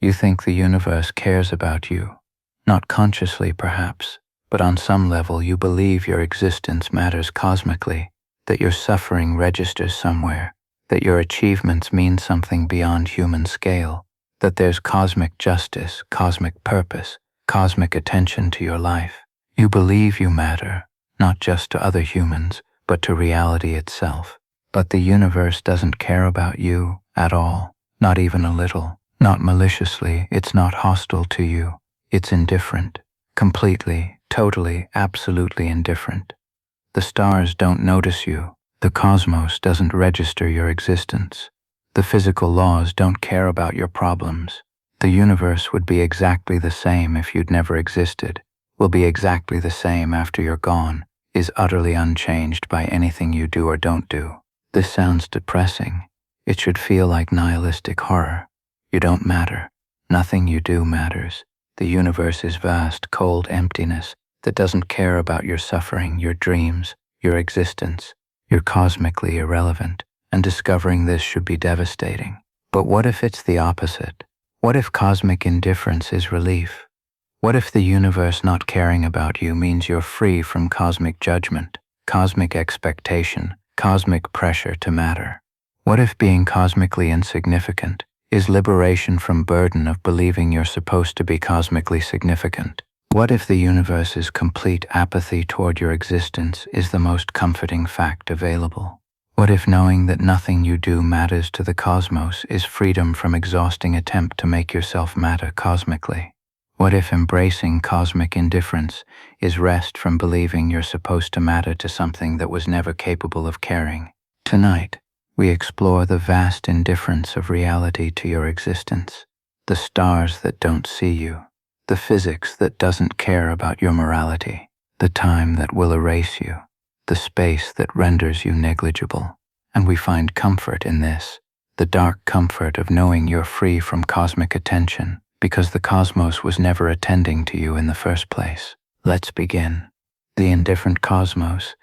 You think the universe cares about you. Not consciously, perhaps, but on some level you believe your existence matters cosmically, that your suffering registers somewhere, that your achievements mean something beyond human scale, that there's cosmic justice, cosmic purpose, cosmic attention to your life. You believe you matter, not just to other humans, but to reality itself. But the universe doesn't care about you at all, not even a little. Not maliciously, it's not hostile to you. It's indifferent. Completely, totally, absolutely indifferent. The stars don't notice you. The cosmos doesn't register your existence. The physical laws don't care about your problems. The universe would be exactly the same if you'd never existed, will be exactly the same after you're gone, is utterly unchanged by anything you do or don't do. This sounds depressing. It should feel like nihilistic horror. You don't matter. Nothing you do matters. The universe is vast, cold emptiness that doesn't care about your suffering, your dreams, your existence. You're cosmically irrelevant, and discovering this should be devastating. But what if it's the opposite? What if cosmic indifference is relief? What if the universe not caring about you means you're free from cosmic judgment, cosmic expectation, cosmic pressure to matter? What if being cosmically insignificant is liberation from burden of believing you're supposed to be cosmically significant? What if the universe's complete apathy toward your existence is the most comforting fact available? What if knowing that nothing you do matters to the cosmos is freedom from exhausting attempt to make yourself matter cosmically? What if embracing cosmic indifference is rest from believing you're supposed to matter to something that was never capable of caring? Tonight, we explore the vast indifference of reality to your existence, the stars that don't see you, the physics that doesn't care about your morality, the time that will erase you, the space that renders you negligible. And we find comfort in this, the dark comfort of knowing you're free from cosmic attention, because the cosmos was never attending to you in the first place. Let's begin. The indifferent cosmos.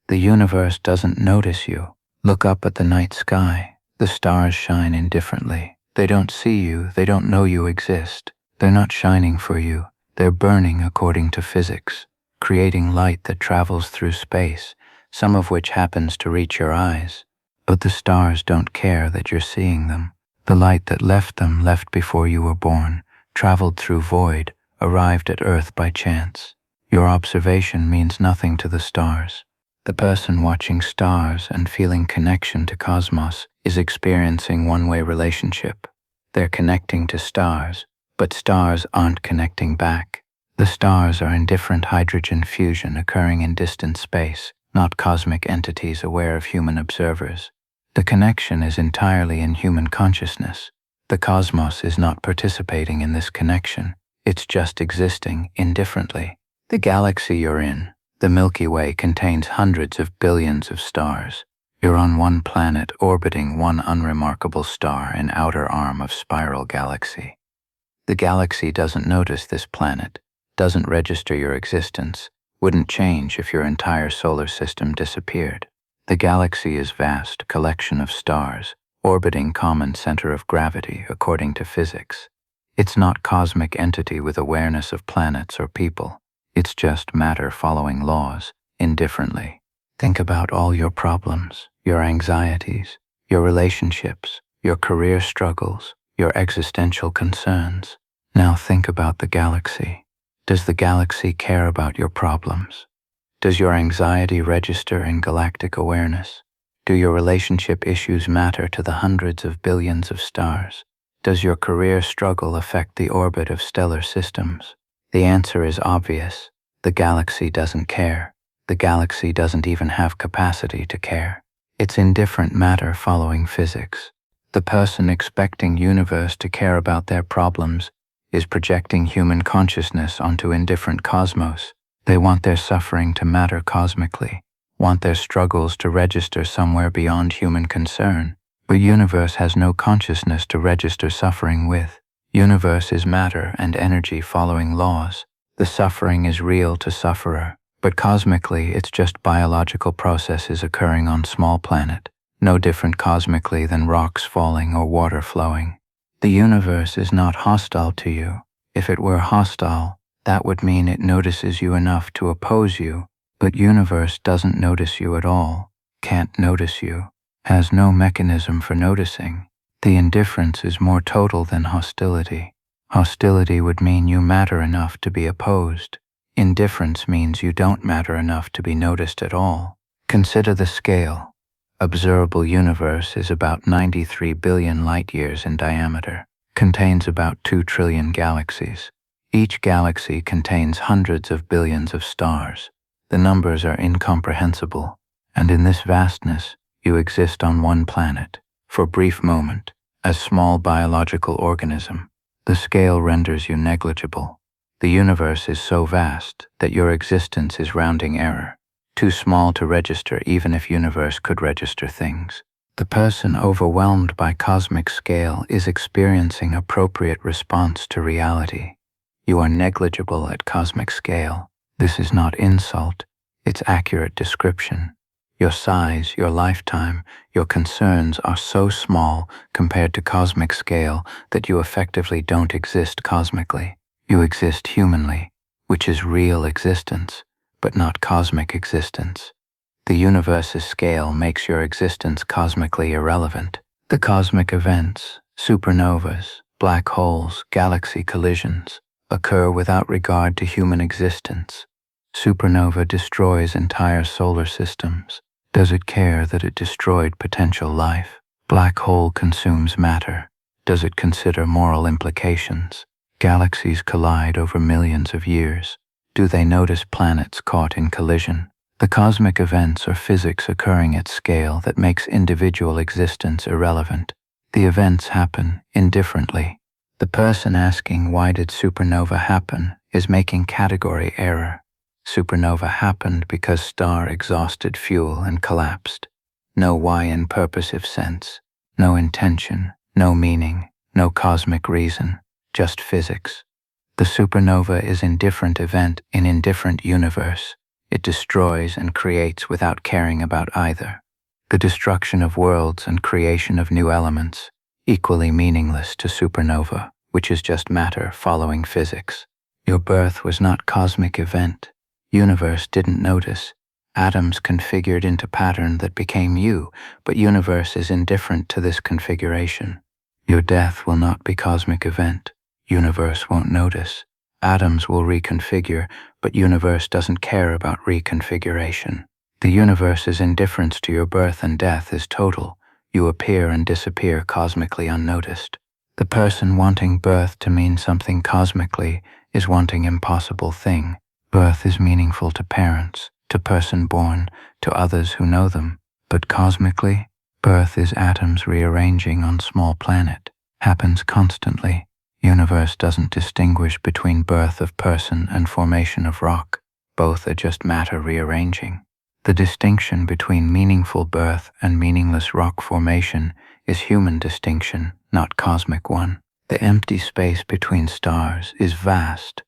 The universe doesn't notice you. Look up at the night sky. The stars shine indifferently. They don't see you. They don't know you exist. They're not shining for you. They're burning according to physics, creating light that travels through space, some of which happens to reach your eyes. But the stars don't care that you're seeing them. The light that left them left before you were born, traveled through void, arrived at Earth by chance. Your observation means nothing to the stars. The person watching stars and feeling connection to cosmos is experiencing one-way relationship. They're connecting to stars, but stars aren't connecting back. The stars are indifferent hydrogen fusion occurring in distant space, not cosmic entities aware of human observers. The connection is entirely in human consciousness. The cosmos is not participating in this connection. It's just existing indifferently. The galaxy you're in, the Milky Way, contains hundreds of billions of stars. You're on one planet orbiting one unremarkable star, an outer arm of spiral galaxy. The galaxy doesn't notice this planet, doesn't register your existence, wouldn't change if your entire solar system disappeared. The galaxy is vast collection of stars, orbiting common center of gravity according to physics. It's not cosmic entity with awareness of planets or people. It's just matter following laws, indifferently. Think about all your problems, your anxieties, your relationships, your career struggles, your existential concerns. Now think about the galaxy. Does the galaxy care about your problems? Does your anxiety register in galactic awareness? Do your relationship issues matter to the hundreds of billions of stars? Does your career struggle affect the orbit of stellar systems? The answer is obvious. The galaxy doesn't care. The galaxy doesn't even have capacity to care. It's indifferent matter following physics. The person expecting universe to care about their problems is projecting human consciousness onto indifferent cosmos. They want their suffering to matter cosmically, want their struggles to register somewhere beyond human concern. But universe has no consciousness to register suffering with. Universe is matter and energy following laws. The suffering is real to sufferer, but cosmically it's just biological processes occurring on small planet, no different cosmically than rocks falling or water flowing. The universe is not hostile to you. If it were hostile, that would mean it notices you enough to oppose you, but universe doesn't notice you at all, can't notice you, has no mechanism for noticing. The indifference is more total than hostility. Hostility would mean you matter enough to be opposed. Indifference means you don't matter enough to be noticed at all. Consider the scale. Observable universe is about 93 billion light-years in diameter, contains about 2 trillion galaxies. Each galaxy contains hundreds of billions of stars. The numbers are incomprehensible, and in this vastness, you exist on one planet, for a brief moment, as small biological organism. The scale renders you negligible. The universe is so vast that your existence is rounding error, too small to register even if universe could register things. The person overwhelmed by cosmic scale is experiencing appropriate response to reality. You are negligible at cosmic scale. This is not insult, it's accurate description. Your size, your lifetime, your concerns are so small compared to cosmic scale that you effectively don't exist cosmically. You exist humanly, which is real existence, but not cosmic existence. The universe's scale makes your existence cosmically irrelevant. The cosmic events, supernovas, black holes, galaxy collisions, occur without regard to human existence. Supernova destroys entire solar systems. Does it care that it destroyed potential life? Black hole consumes matter. Does it consider moral implications? Galaxies collide over millions of years. Do they notice planets caught in collision? The cosmic events are physics occurring at scale that makes individual existence irrelevant. The events happen indifferently. The person asking why did supernova happen is making category error. Supernova happened because star exhausted fuel and collapsed. No why in purposive sense, no intention, no meaning, no cosmic reason, just physics. The supernova is indifferent event in indifferent universe. It destroys and creates without caring about either. The destruction of worlds and creation of new elements, equally meaningless to supernova, which is just matter following physics. Your birth was not cosmic event. Universe didn't notice. Atoms configured into pattern that became you, but universe is indifferent to this configuration. Your death will not be cosmic event. Universe won't notice. Atoms will reconfigure, but universe doesn't care about reconfiguration. The universe's indifference to your birth and death is total. You appear and disappear cosmically unnoticed. The person wanting birth to mean something cosmically is wanting impossible thing. Birth is meaningful to parents, to person born, to others who know them. But cosmically, birth is atoms rearranging on small planet. Happens constantly. Universe doesn't distinguish between birth of person and formation of rock. Both are just matter rearranging. The distinction between meaningful birth and meaningless rock formation is human distinction, not cosmic one. The empty space between stars is vast.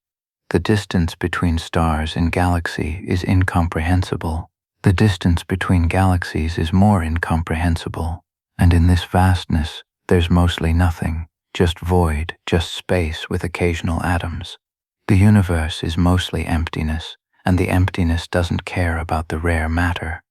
The distance between stars and galaxy is incomprehensible. The distance between galaxies is more incomprehensible. And in this vastness, there's mostly nothing, just void, just space with occasional atoms. The universe is mostly emptiness, and the emptiness doesn't care about the rare matter.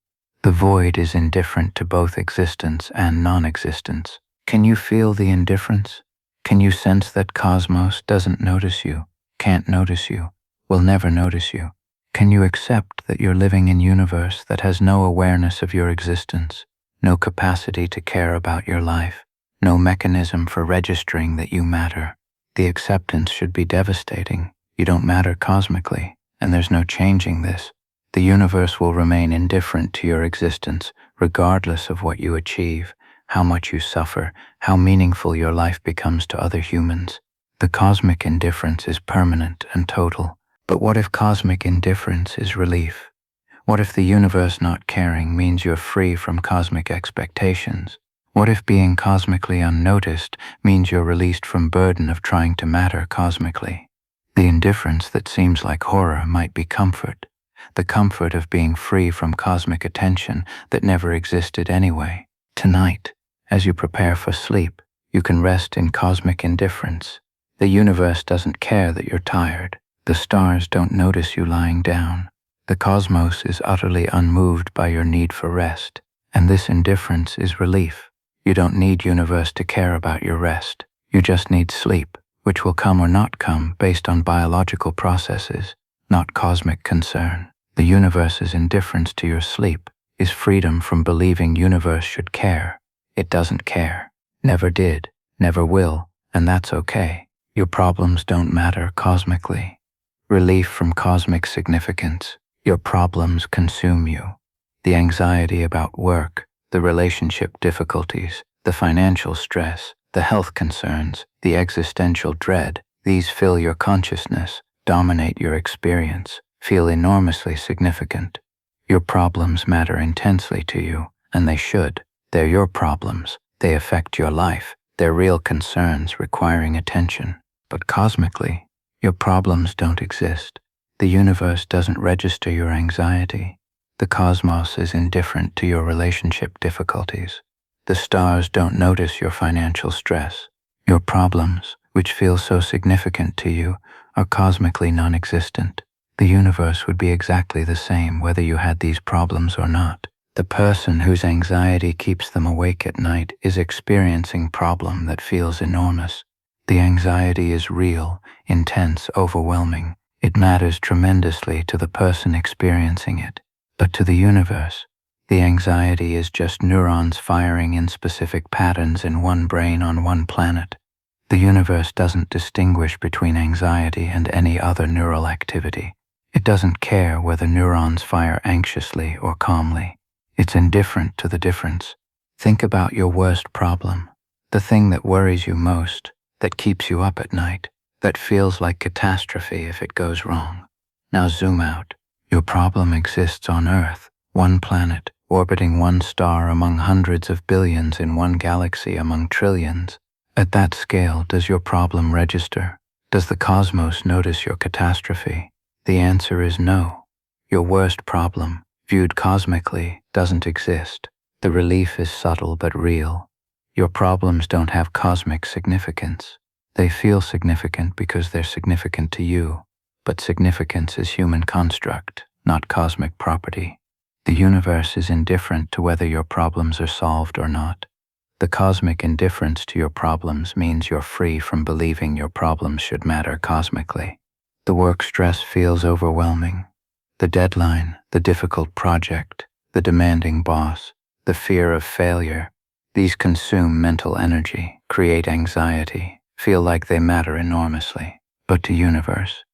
The void is indifferent to both existence and non-existence. Can you feel the indifference? Can you sense that cosmos doesn't notice you? Can't notice you, will never notice you? Can you accept that you're living in universe that has no awareness of your existence, no capacity to care about your life, no mechanism for registering that you matter? The acceptance should be devastating. You don't matter cosmically, and there's no changing this. The universe will remain indifferent to your existence, regardless of what you achieve, how much you suffer, how meaningful your life becomes to other humans. The cosmic indifference is permanent and total. But what if cosmic indifference is relief? What if the universe not caring means you're free from cosmic expectations? What if being cosmically unnoticed means you're released from burden of trying to matter cosmically? The indifference that seems like horror might be comfort, the comfort of being free from cosmic attention that never existed anyway. Tonight, as you prepare for sleep, You can rest in cosmic indifference. The universe doesn't care that you're tired. The stars don't notice you lying down. The cosmos is utterly unmoved by your need for rest, and this indifference is relief. You don't need universe to care about your rest. You just need sleep, which will come or not come based on biological processes, not cosmic concern. The universe's indifference to your sleep is freedom from believing universe should care. It doesn't care. Never did, never will, and that's okay. Your problems don't matter cosmically. Relief from cosmic significance. Your problems consume you. The anxiety about work, the relationship difficulties, the financial stress, the health concerns, the existential dread, these fill your consciousness, dominate your experience, feel enormously significant. Your problems matter intensely to you, and they should. They're your problems. They affect your life. They're real concerns requiring attention. But cosmically, your problems don't exist. The universe doesn't register your anxiety. The cosmos is indifferent to your relationship difficulties. The stars don't notice your financial stress. Your problems, which feel so significant to you, are cosmically non-existent. The universe would be exactly the same whether you had these problems or not. The person whose anxiety keeps them awake at night is experiencing problem that feels enormous. The anxiety is real, intense, overwhelming. It matters tremendously to the person experiencing it. But to the universe, the anxiety is just neurons firing in specific patterns in one brain on one planet. The universe doesn't distinguish between anxiety and any other neural activity. It doesn't care whether neurons fire anxiously or calmly. It's indifferent to the difference. Think about your worst problem, the thing that worries you most, that keeps you up at night, that feels like catastrophe if it goes wrong. Now zoom out. Your problem exists on Earth, one planet, orbiting one star among hundreds of billions in one galaxy among trillions. At that scale, does your problem register? Does the cosmos notice your catastrophe? The answer is no. Your worst problem, viewed cosmically, doesn't exist. The relief is subtle but real. Your problems don't have cosmic significance. They feel significant because they're significant to you, but significance is human construct, not cosmic property. The universe is indifferent to whether your problems are solved or not. The cosmic indifference to your problems means you're free from believing your problems should matter cosmically. The work stress feels overwhelming. The deadline, the difficult project, the demanding boss, the fear of failure, these consume mental energy, create anxiety, feel like they matter enormously. But to universe,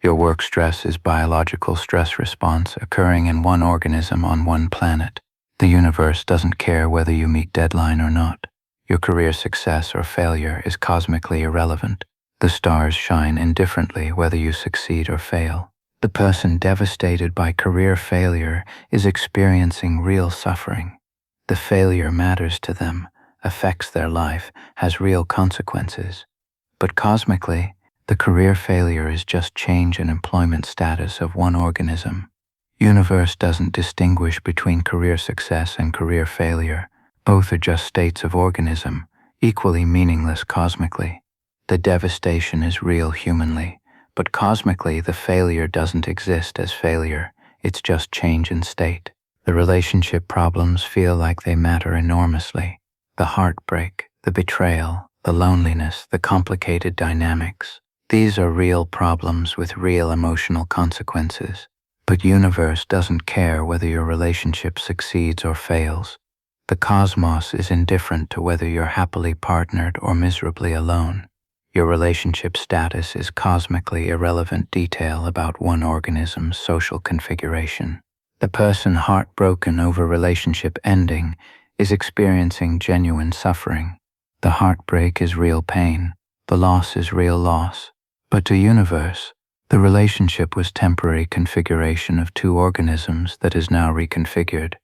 your work stress is biological stress response occurring in one organism on one planet. The universe doesn't care whether you meet deadline or not. Your career success or failure is cosmically irrelevant. The stars shine indifferently whether you succeed or fail. The person devastated by career failure is experiencing real suffering. The failure matters to them, affects their life, has real consequences. But cosmically, the career failure is just change in employment status of one organism. Universe doesn't distinguish between career success and career failure. Both are just states of organism, equally meaningless cosmically. The devastation is real humanly, but cosmically the failure doesn't exist as failure. It's just change in state. The relationship problems feel like they matter enormously. The heartbreak, the betrayal, the loneliness, the complicated dynamics. These are real problems with real emotional consequences. But universe doesn't care whether your relationship succeeds or fails. The cosmos is indifferent to whether you're happily partnered or miserably alone. Your relationship status is cosmically irrelevant detail about one organism's social configuration. The person heartbroken over relationship ending is experiencing genuine suffering. The heartbreak is real pain. The loss is real loss. But to universe, the relationship was temporary configuration of two organisms that is now reconfigured.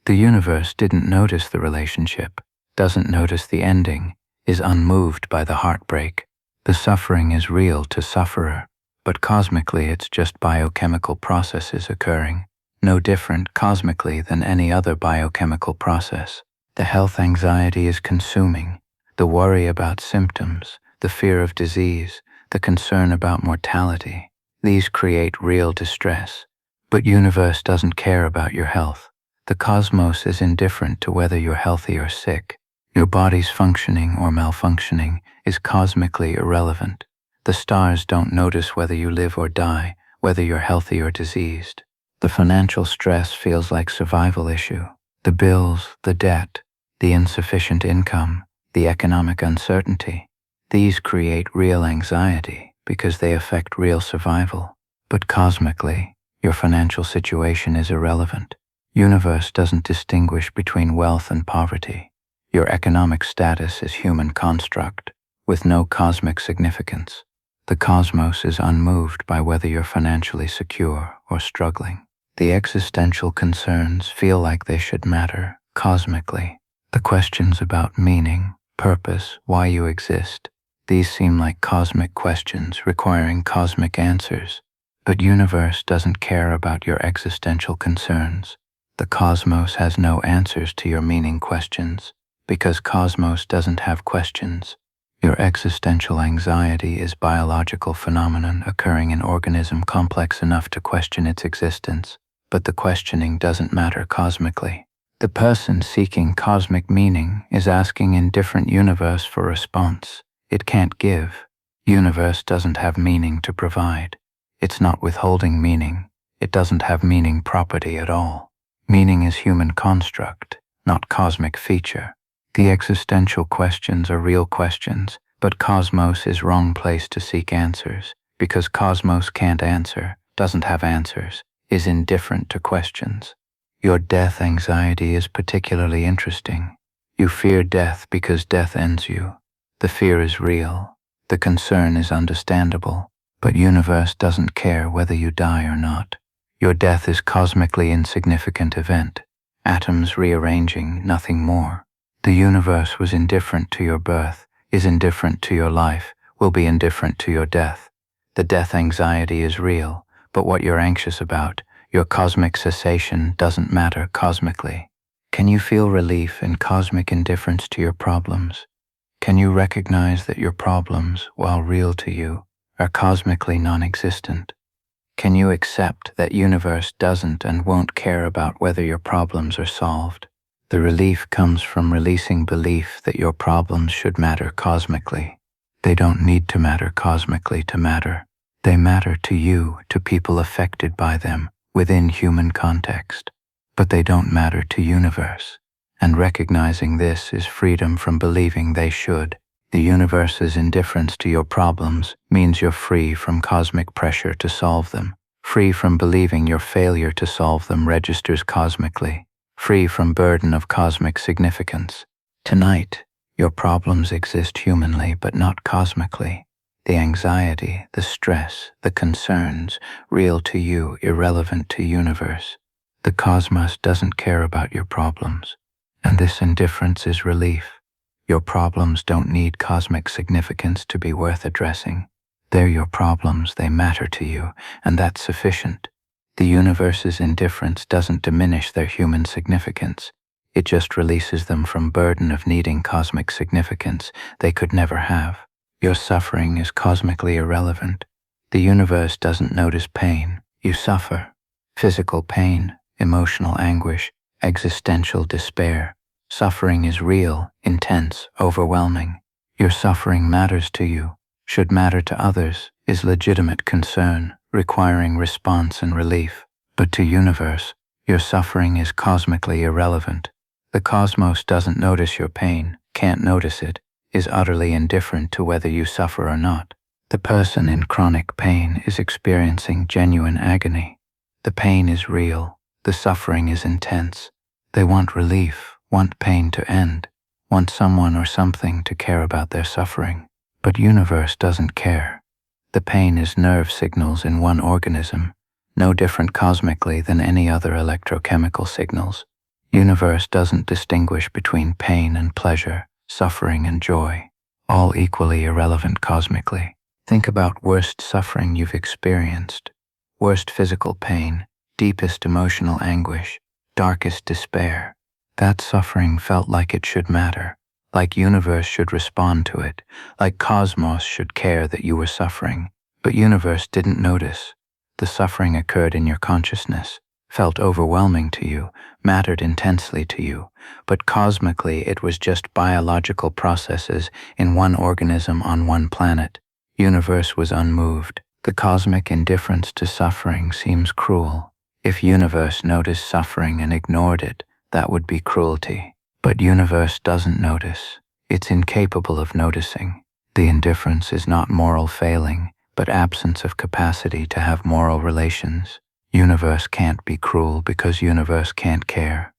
The universe didn't notice the relationship, doesn't notice the ending, is unmoved by the heartbreak. The suffering is real to sufferer, but cosmically it's just biochemical processes occurring, no different cosmically than any other biochemical process. The health anxiety is consuming. The worry about symptoms, the fear of disease, the concern about mortality, these create real distress. But universe doesn't care about your health. The cosmos is indifferent to whether you're healthy or sick. Your body's functioning or malfunctioning is cosmically irrelevant. The stars don't notice whether you live or die, whether you're healthy or diseased. The financial stress feels like survival issue. The bills, the debt, the insufficient income, the economic uncertainty, these create real anxiety because they affect real survival. But cosmically, your financial situation is irrelevant. Universe doesn't distinguish between wealth and poverty. Your economic status is human construct, with no cosmic significance. The cosmos is unmoved by whether you're financially secure or struggling. The existential concerns feel like they should matter cosmically. The questions about meaning, purpose, why you exist, these seem like cosmic questions requiring cosmic answers. But universe doesn't care about your existential concerns. The cosmos has no answers to your meaning questions, because cosmos doesn't have questions. Your existential anxiety is biological phenomenon occurring in organism complex enough to question its existence, but the questioning doesn't matter cosmically. The person seeking cosmic meaning is asking indifferent universe for response. It can't give. Universe doesn't have meaning to provide. It's not withholding meaning. It doesn't have meaning property at all. Meaning is human construct, not cosmic feature. The existential questions are real questions, but cosmos is wrong place to seek answers, because cosmos can't answer, doesn't have answers, is indifferent to questions. Your death anxiety is particularly interesting. You fear death because death ends you. The fear is real. The concern is understandable, but universe doesn't care whether you die or not. Your death is cosmically insignificant event, atoms rearranging, nothing more. The universe was indifferent to your birth, is indifferent to your life, will be indifferent to your death. The death anxiety is real, but what you're anxious about, your cosmic cessation, doesn't matter cosmically. Can you feel relief in cosmic indifference to your problems? Can you recognize that your problems, while real to you, are cosmically non-existent? Can you accept that universe doesn't and won't care about whether your problems are solved? The relief comes from releasing belief that your problems should matter cosmically. They don't need to matter cosmically to matter. They matter to you, to people affected by them, within human context. But they don't matter to universe. And recognizing this is freedom from believing they should. The universe's indifference to your problems means you're free from cosmic pressure to solve them. Free from believing your failure to solve them registers cosmically. Free from burden of cosmic significance. Tonight, your problems exist humanly but not cosmically. The anxiety, the stress, the concerns, real to you, irrelevant to universe. The cosmos doesn't care about your problems, and this indifference is relief. Your problems don't need cosmic significance to be worth addressing. They're your problems, they matter to you, and that's sufficient. The universe's indifference doesn't diminish their human significance. It just releases them from burden of needing cosmic significance they could never have. Your suffering is cosmically irrelevant. The universe doesn't notice pain. You suffer. Physical pain, emotional anguish, existential despair. Suffering is real, intense, overwhelming. Your suffering matters to you, should matter to others, is legitimate concern, requiring response and relief. But to universe, your suffering is cosmically irrelevant. The cosmos doesn't notice your pain, can't notice it, is utterly indifferent to whether you suffer or not. The person in chronic pain is experiencing genuine agony. The pain is real, the suffering is intense. They want relief, want pain to end, want someone or something to care about their suffering. But universe doesn't care. The pain is nerve signals in one organism, no different cosmically than any other electrochemical signals. Universe doesn't distinguish between pain and pleasure, suffering and joy, all equally irrelevant cosmically. Think about worst suffering you've experienced, worst physical pain, deepest emotional anguish, darkest despair. That suffering felt like it should matter, like universe should respond to it, like cosmos should care that you were suffering. But universe didn't notice. The suffering occurred in your consciousness, felt overwhelming to you, mattered intensely to you, but cosmically it was just biological processes in one organism on one planet. Universe was unmoved. The cosmic indifference to suffering seems cruel. If universe noticed suffering and ignored it, that would be cruelty. But universe doesn't notice. It's incapable of noticing. The indifference is not moral failing, but absence of capacity to have moral relations. Universe can't be cruel because universe can't care.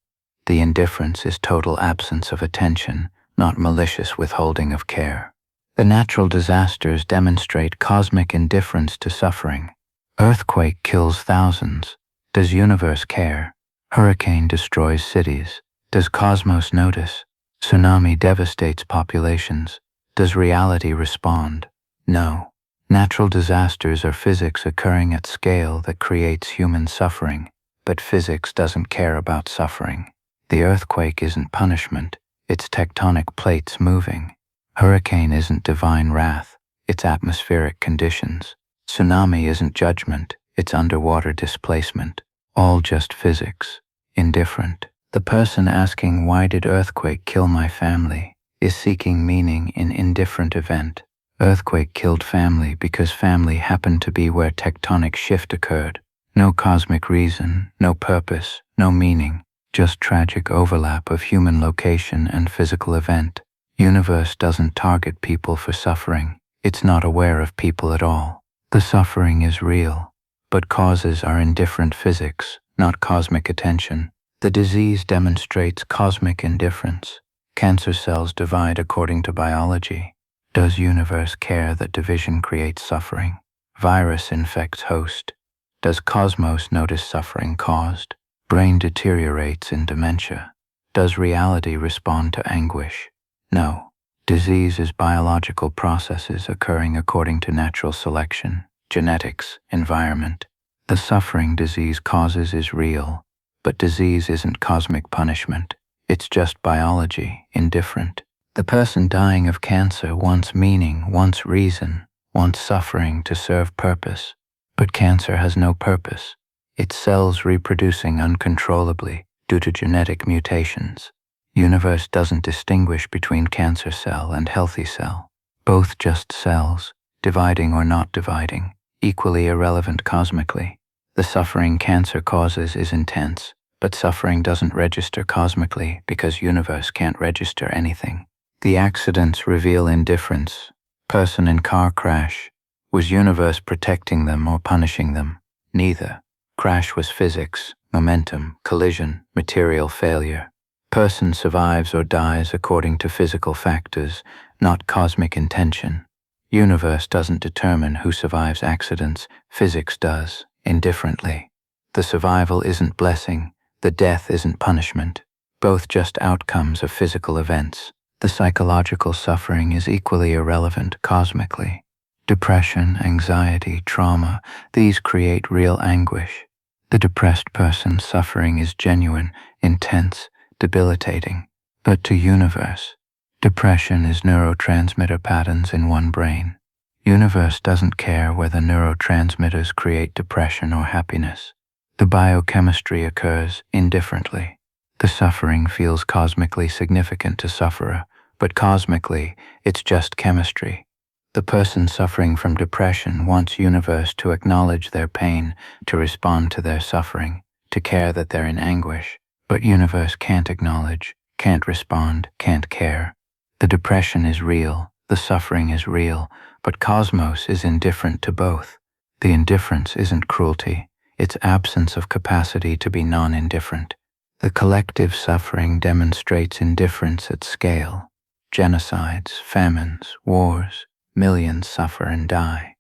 The indifference is total absence of attention, not malicious withholding of care. The natural disasters demonstrate cosmic indifference to suffering. Earthquake kills thousands. Does universe care? Hurricane destroys cities. Does cosmos notice? Tsunami devastates populations. Does reality respond? No. Natural disasters are physics occurring at scale that creates human suffering, but physics doesn't care about suffering. The earthquake isn't punishment, it's tectonic plates moving. Hurricane isn't divine wrath, it's atmospheric conditions. Tsunami isn't judgment, it's underwater displacement. All just physics. Indifferent. The person asking "why did earthquake kill my family" is seeking meaning in indifferent event. Earthquake killed family because family happened to be where tectonic shift occurred. No cosmic reason, no purpose, no meaning, just tragic overlap of human location and physical event. Universe doesn't target people for suffering. It's not aware of people at all. The suffering is real, but causes are indifferent physics, not cosmic attention. The disease demonstrates cosmic indifference. Cancer cells divide according to biology. Does universe care that division creates suffering? Virus infects host. Does cosmos notice suffering caused? Brain deteriorates in dementia. Does reality respond to anguish? No. Disease is biological processes occurring according to natural selection, genetics, environment. The suffering disease causes is real, but disease isn't cosmic punishment. It's just biology, indifferent. The person dying of cancer wants meaning, wants reason, wants suffering to serve purpose. But cancer has no purpose. Its cells reproducing uncontrollably due to genetic mutations. Universe doesn't distinguish between cancer cell and healthy cell. Both just cells, dividing or not dividing, equally irrelevant cosmically. The suffering cancer causes is intense, but suffering doesn't register cosmically because universe can't register anything. The accidents reveal indifference. Person in car crash. Was universe protecting them or punishing them? Neither. Crash was physics, momentum, collision, material failure. Person survives or dies according to physical factors, not cosmic intention. Universe doesn't determine who survives accidents, physics does, indifferently. The survival isn't blessing, the death isn't punishment. Both just outcomes of physical events. The psychological suffering is equally irrelevant cosmically. Depression, anxiety, trauma, these create real anguish. The depressed person's suffering is genuine, intense, debilitating. But to universe, depression is neurotransmitter patterns in one brain. Universe doesn't care whether neurotransmitters create depression or happiness. The biochemistry occurs indifferently. The suffering feels cosmically significant to sufferer, but cosmically, it's just chemistry. The person suffering from depression wants universe to acknowledge their pain, to respond to their suffering, to care that they're in anguish. But universe can't acknowledge, can't respond, can't care. The depression is real, the suffering is real, but cosmos is indifferent to both. The indifference isn't cruelty, it's absence of capacity to be non-indifferent. The collective suffering demonstrates indifference at scale. Genocides, famines, wars, millions suffer and die.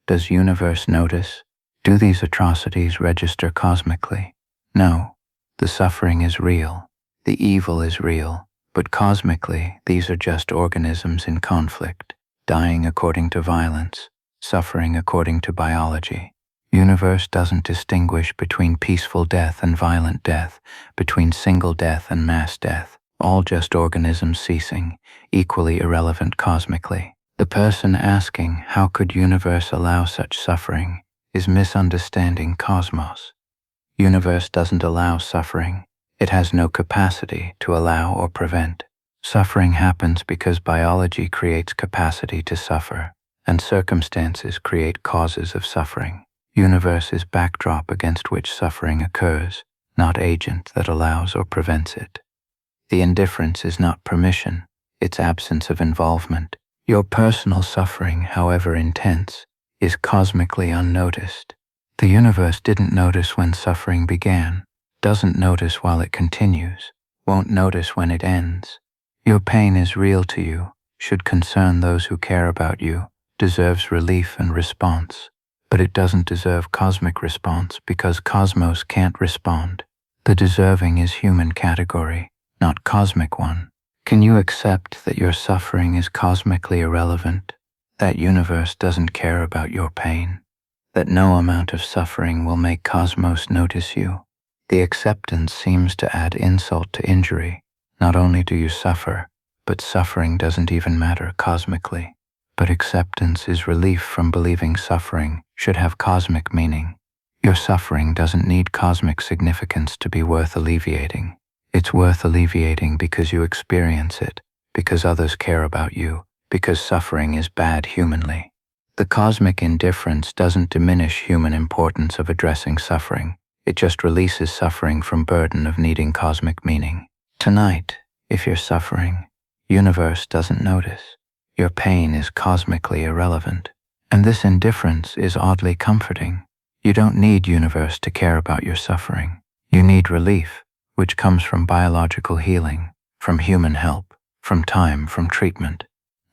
Does universe notice? Do these atrocities register cosmically? No. The suffering is real. The evil is real. But cosmically, these are just organisms in conflict, dying according to violence, suffering according to biology. Universe doesn't distinguish between peaceful death and violent death, between single death and mass death. all just organisms ceasing, equally irrelevant cosmically. The person asking, how could universe allow such suffering, is misunderstanding cosmos. Universe doesn't allow suffering. It has no capacity to allow or prevent. Suffering happens because biology creates capacity to suffer, and circumstances create causes of suffering. Universe is backdrop against which suffering occurs, not agent that allows or prevents it. The indifference is not permission, it's absence of involvement. Your personal suffering, however intense, is cosmically unnoticed. The universe didn't notice when suffering began, doesn't notice while it continues, won't notice when it ends. Your pain is real to you, should concern those who care about you, deserves relief and response. But it doesn't deserve cosmic response because cosmos can't respond. The deserving is human category, not cosmic one. Can you accept that your suffering is cosmically irrelevant? That universe doesn't care about your pain? That no amount of suffering will make cosmos notice you? The acceptance seems to add insult to injury. Not only do you suffer, but suffering doesn't even matter cosmically. But acceptance is relief from believing suffering should have cosmic meaning. Your suffering doesn't need cosmic significance to be worth alleviating. It's worth alleviating because you experience it, because others care about you, because suffering is bad humanly. The cosmic indifference doesn't diminish human importance of addressing suffering. It just releases suffering from burden of needing cosmic meaning. Tonight, if you're suffering, universe doesn't notice. Your pain is cosmically irrelevant. And this indifference is oddly comforting. You don't need universe to care about your suffering. You need relief, which comes from biological healing, from human help, from time, from treatment.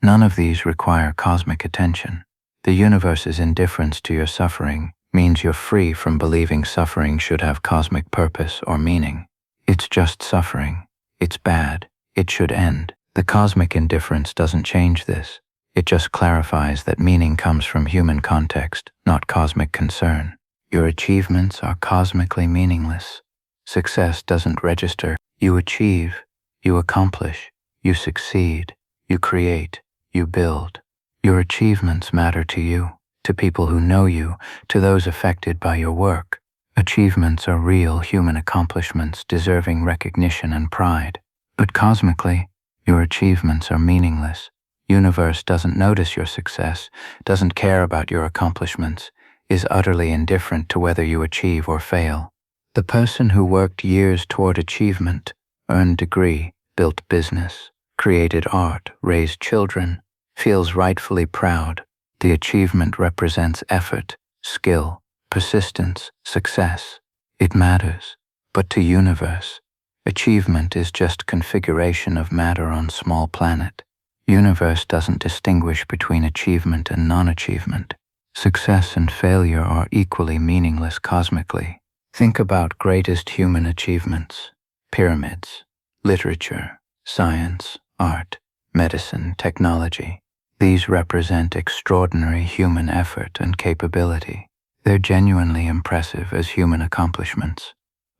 None of these require cosmic attention. The universe's indifference to your suffering means you're free from believing suffering should have cosmic purpose or meaning. It's just suffering. It's bad. It should end. The cosmic indifference doesn't change this. It just clarifies that meaning comes from human context, not cosmic concern. Your achievements are cosmically meaningless. Success doesn't register. You achieve, you accomplish, you succeed, you create, you build. Your achievements matter to you, to people who know you, to those affected by your work. Achievements are real human accomplishments deserving recognition and pride. But cosmically, your achievements are meaningless. Universe doesn't notice your success, doesn't care about your accomplishments, is utterly indifferent to whether you achieve or fail. The person who worked years toward achievement, earned degree, built business, created art, raised children, feels rightfully proud. The achievement represents effort, skill, persistence, success. It matters. But to universe, achievement is just configuration of matter on small planet. Universe doesn't distinguish between achievement and non-achievement. Success and failure are equally meaningless cosmically. Think about greatest human achievements: pyramids, literature, science, art, medicine, technology. These represent extraordinary human effort and capability. They're genuinely impressive as human accomplishments.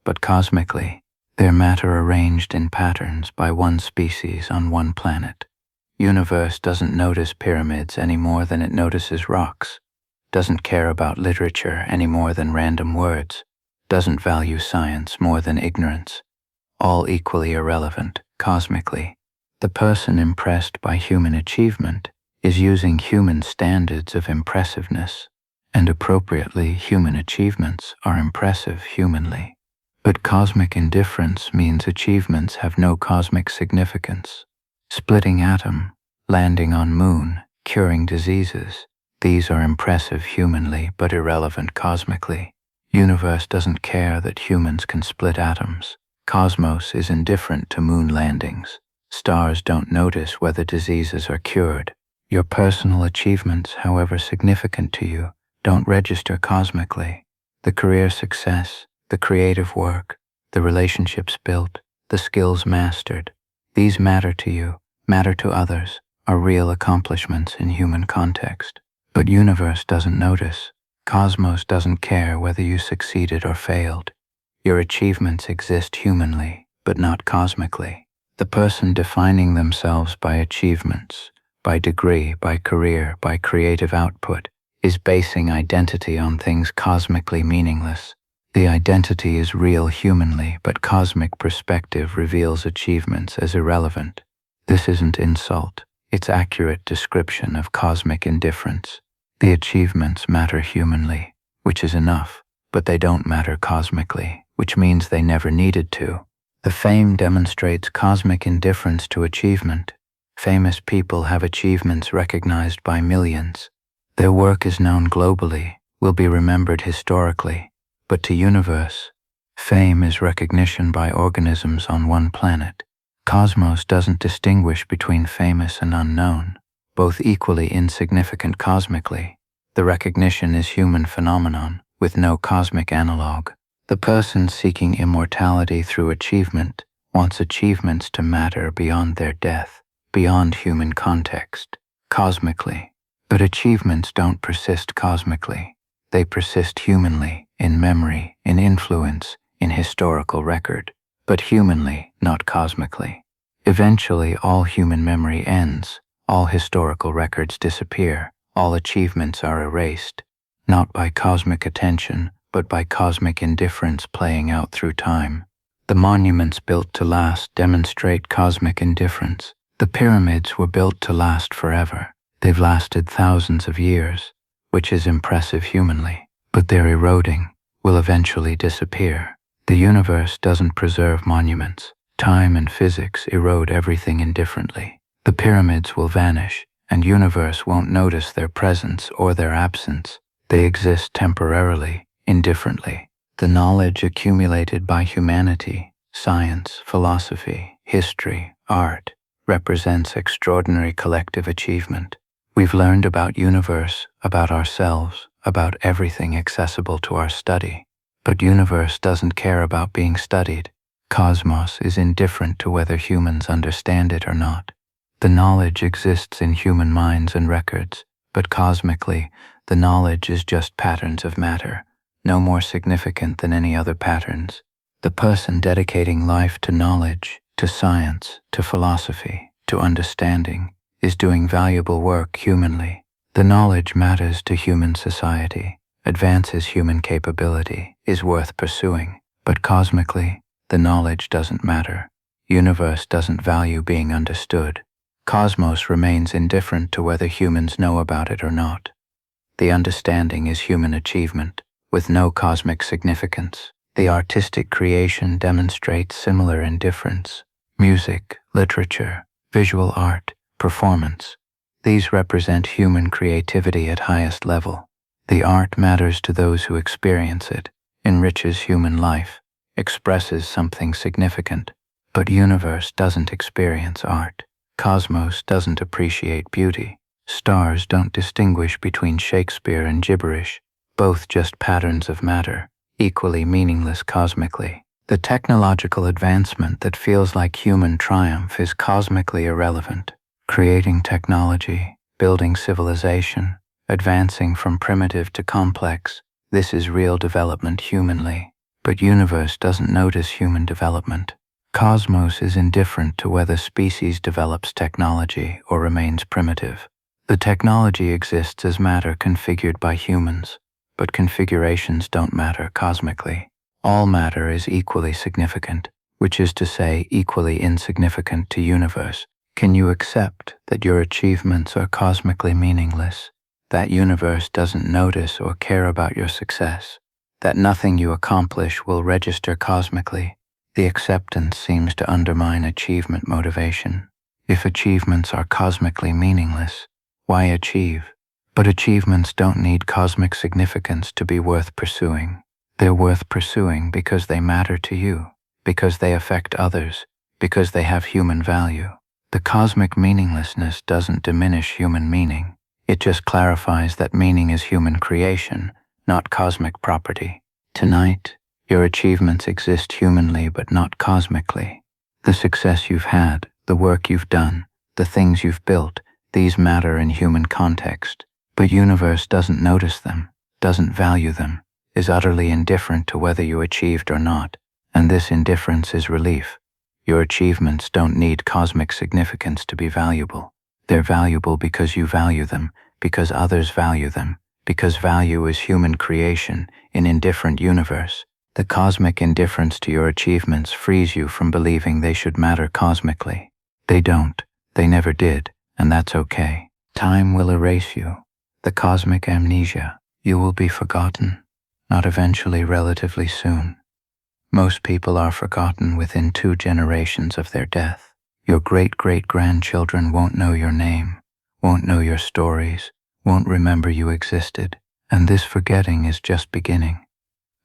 But cosmically, they're matter arranged in patterns by one species on one planet. Universe doesn't notice pyramids any more than it notices rocks, doesn't care about literature any more than random words, doesn't value science more than ignorance. All equally irrelevant, cosmically. The person impressed by human achievement is using human standards of impressiveness, and appropriately human achievements are impressive humanly. But cosmic indifference means achievements have no cosmic significance. Splitting atom, landing on moon, curing diseases, these are impressive humanly but irrelevant cosmically. Universe doesn't care that humans can split atoms. Cosmos is indifferent to moon landings. Stars don't notice whether diseases are cured. Your personal achievements, however significant to you, don't register cosmically. The career success, the creative work, the relationships built, the skills mastered, these matter to you, matter to others, are real accomplishments in human context. But universe doesn't notice. Cosmos doesn't care whether you succeeded or failed. Your achievements exist humanly, but not cosmically. The person defining themselves by achievements, by degree, by career, by creative output, is basing identity on things cosmically meaningless. The identity is real humanly, but cosmic perspective reveals achievements as irrelevant. This isn't insult, it's accurate description of cosmic indifference. The achievements matter humanly, which is enough, but they don't matter cosmically, which means they never needed to. The fame demonstrates cosmic indifference to achievement. Famous people have achievements recognized by millions. Their work is known globally, will be remembered historically, but to universe, fame is recognition by organisms on one planet. Cosmos doesn't distinguish between famous and unknown, both equally insignificant cosmically. The recognition is human phenomenon, with no cosmic analog. The person seeking immortality through achievement wants achievements to matter beyond their death, beyond human context, cosmically. But achievements don't persist cosmically. They persist humanly, in memory, in influence, in historical record, but humanly, not cosmically. Eventually, all human memory ends, all historical records disappear, all achievements are erased, not by cosmic attention, but by cosmic indifference playing out through time. The monuments built to last demonstrate cosmic indifference. The pyramids were built to last forever. They've lasted thousands of years, which is impressive humanly, but they're eroding, will eventually disappear. The universe doesn't preserve monuments. Time and physics erode everything indifferently. The pyramids will vanish, and universe won't notice their presence or their absence. They exist temporarily, indifferently. The knowledge accumulated by humanity, science, philosophy, history, art, represents extraordinary collective achievement. We've learned about universe, about ourselves, about everything accessible to our study. But universe doesn't care about being studied. Cosmos is indifferent to whether humans understand it or not. The knowledge exists in human minds and records, but cosmically, the knowledge is just patterns of matter, no more significant than any other patterns. The person dedicating life to knowledge, to science, to philosophy, to understanding, is doing valuable work humanly. The knowledge matters to human society, advances human capability, is worth pursuing, but cosmically, the knowledge doesn't matter. Universe doesn't value being understood. Cosmos remains indifferent to whether humans know about it or not. The understanding is human achievement, with no cosmic significance. The artistic creation demonstrates similar indifference. Music, literature, visual art, performance. These represent human creativity at highest level. The art matters to those who experience it, enriches human life, expresses something significant. But universe doesn't experience art. Cosmos doesn't appreciate beauty. Stars don't distinguish between Shakespeare and gibberish, both just patterns of matter, equally meaningless cosmically. The technological advancement that feels like human triumph is cosmically irrelevant. Creating technology, building civilization, advancing from primitive to complex, this is real development humanly. But universe doesn't notice human development. Cosmos is indifferent to whether species develops technology or remains primitive. The technology exists as matter configured by humans, but configurations don't matter cosmically. All matter is equally significant, which is to say equally insignificant to universe. Can you accept that your achievements are cosmically meaningless, that universe doesn't notice or care about your success, that nothing you accomplish will register cosmically? The acceptance seems to undermine achievement motivation. If achievements are cosmically meaningless, why achieve? But achievements don't need cosmic significance to be worth pursuing. They're worth pursuing because they matter to you, because they affect others, because they have human value. The cosmic meaninglessness doesn't diminish human meaning. It just clarifies that meaning is human creation, not cosmic property. Tonight, your achievements exist humanly but not cosmically. The success you've had, the work you've done, the things you've built, these matter in human context. But universe doesn't notice them, doesn't value them, is utterly indifferent to whether you achieved or not, and this indifference is relief. Your achievements don't need cosmic significance to be valuable. They're valuable because you value them, because others value them, because value is human creation in indifferent universe. The cosmic indifference to your achievements frees you from believing they should matter cosmically. They don't. They never did, and that's okay. Time will erase you. The cosmic amnesia. You will be forgotten. Not eventually, relatively soon. Most people are forgotten within 2 generations of their death. Your great-great-grandchildren won't know your name, won't know your stories, won't remember you existed, and this forgetting is just beginning.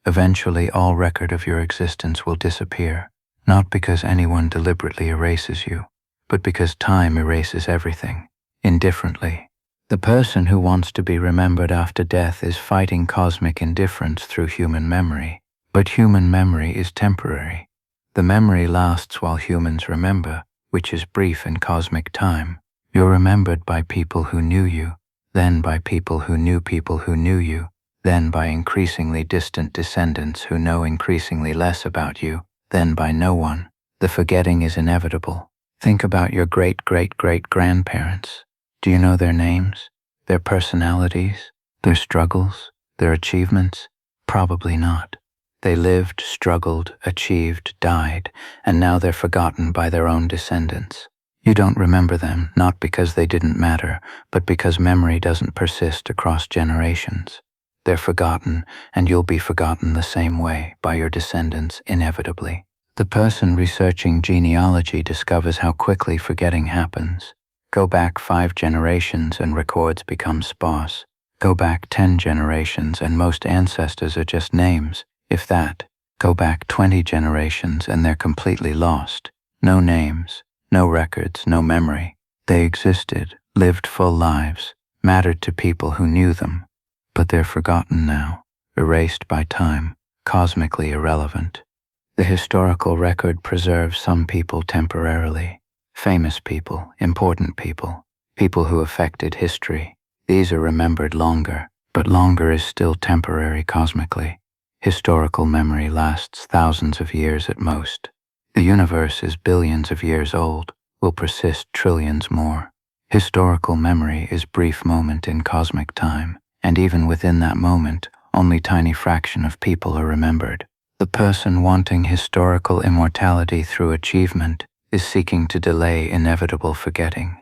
Eventually, all record of your existence will disappear, not because anyone deliberately erases you, but because time erases everything, indifferently. The person who wants to be remembered after death is fighting cosmic indifference through human memory. But human memory is temporary. The memory lasts while humans remember, which is brief in cosmic time. You're remembered by people who knew you, then by people who knew you, then by increasingly distant descendants who know increasingly less about you, then by no one. The forgetting is inevitable. Think about your great-great-great-grandparents. Do you know their names, their personalities, their struggles, their achievements? Probably not. They lived, struggled, achieved, died, and now they're forgotten by their own descendants. You don't remember them, not because they didn't matter, but because memory doesn't persist across generations. They're forgotten, and you'll be forgotten the same way by your descendants inevitably. The person researching genealogy discovers how quickly forgetting happens. Go back 5 generations and records become sparse. Go back 10 generations and most ancestors are just names, if that. Go back 20 generations and they're completely lost. No names, no records, no memory. They existed, lived full lives, mattered to people who knew them. But they're forgotten now, erased by time, cosmically irrelevant. The historical record preserves some people temporarily. Famous people, important people, people who affected history. These are remembered longer, but longer is still temporary cosmically. Historical memory lasts thousands of years at most. The universe is billions of years old, will persist trillions more. Historical memory is brief moment in cosmic time, and even within that moment, only tiny fraction of people are remembered. The person wanting historical immortality through achievement is seeking to delay inevitable forgetting.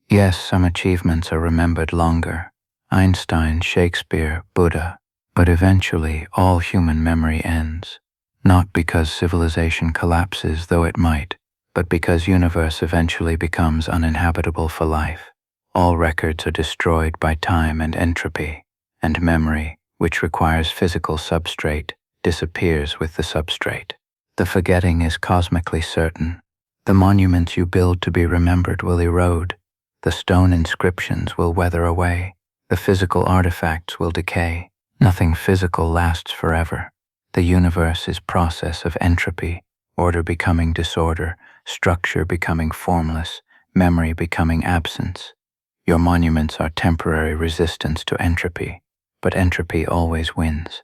Yes, some achievements are remembered longer. Einstein, Shakespeare, Buddha. But eventually, all human memory ends. Not because civilization collapses, though it might, but because universe eventually becomes uninhabitable for life. All records are destroyed by time and entropy, and memory, which requires physical substrate, disappears with the substrate. The forgetting is cosmically certain. The monuments you build to be remembered will erode. The stone inscriptions will weather away. The physical artifacts will decay. Nothing physical lasts forever. The universe is process of entropy, order becoming disorder, structure becoming formless, memory becoming absence. Your monuments are temporary resistance to entropy, but entropy always wins.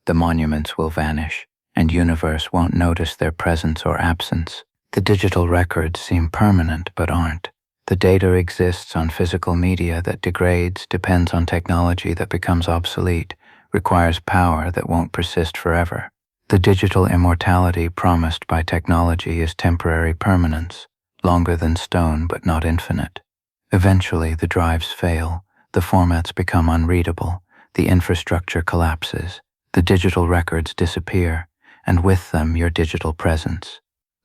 The monuments will vanish, and universe won't notice their presence or absence. The digital records seem permanent but aren't. The data exists on physical media that degrades, depends on technology that becomes obsolete, requires power that won't persist forever. The digital immortality promised by technology is temporary permanence, longer than stone but not infinite. Eventually the drives fail, the formats become unreadable, the infrastructure collapses, the digital records disappear, and with them your digital presence.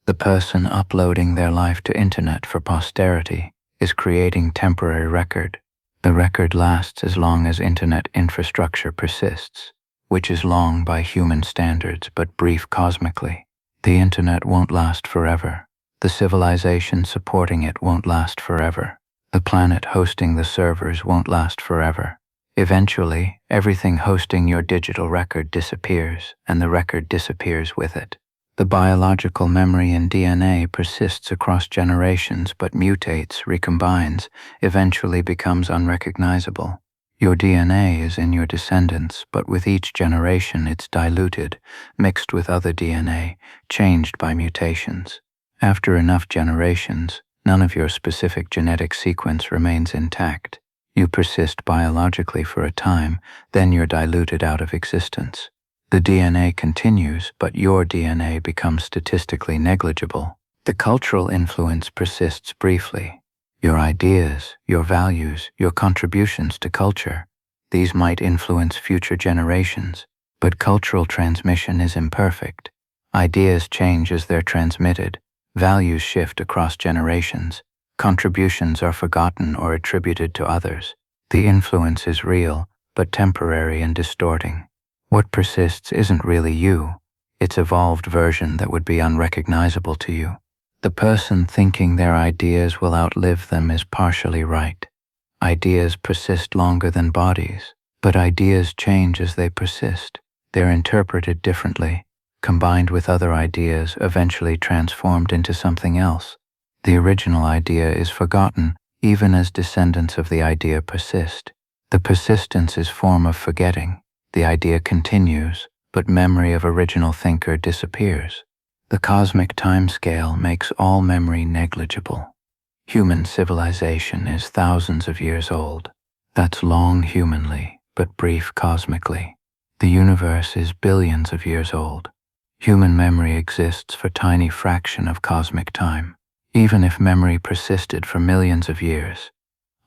The person uploading their life to internet for posterity is creating temporary record. The record lasts as long as internet infrastructure persists, which is long by human standards but brief cosmically. The internet won't last forever. The civilization supporting it won't last forever. The planet hosting the servers won't last forever. Eventually, everything hosting your digital record disappears, and the record disappears with it. The biological memory in DNA persists across generations but mutates, recombines, eventually becomes unrecognizable. Your DNA is in your descendants, but with each generation it's diluted, mixed with other DNA, changed by mutations. After enough generations, none of your specific genetic sequence remains intact. You persist biologically for a time, then you're diluted out of existence. The DNA continues, but your DNA becomes statistically negligible. The cultural influence persists briefly. Your ideas, your values, your contributions to culture, these might influence future generations, but cultural transmission is imperfect. Ideas change as they're transmitted, values shift across generations, contributions are forgotten or attributed to others. The influence is real, but temporary and distorting. What persists isn't really you, it's evolved version that would be unrecognizable to you. The person thinking their ideas will outlive them is partially right. Ideas persist longer than bodies, but ideas change as they persist. They're interpreted differently, combined with other ideas, eventually transformed into something else. The original idea is forgotten, even as descendants of the idea persist. The persistence is form of forgetting. The idea continues, but memory of original thinker disappears. The cosmic timescale makes all memory negligible. Human civilization is thousands of years old. That's long humanly, but brief cosmically. The universe is billions of years old. Human memory exists for tiny fraction of cosmic time. Even if memory persisted for millions of years,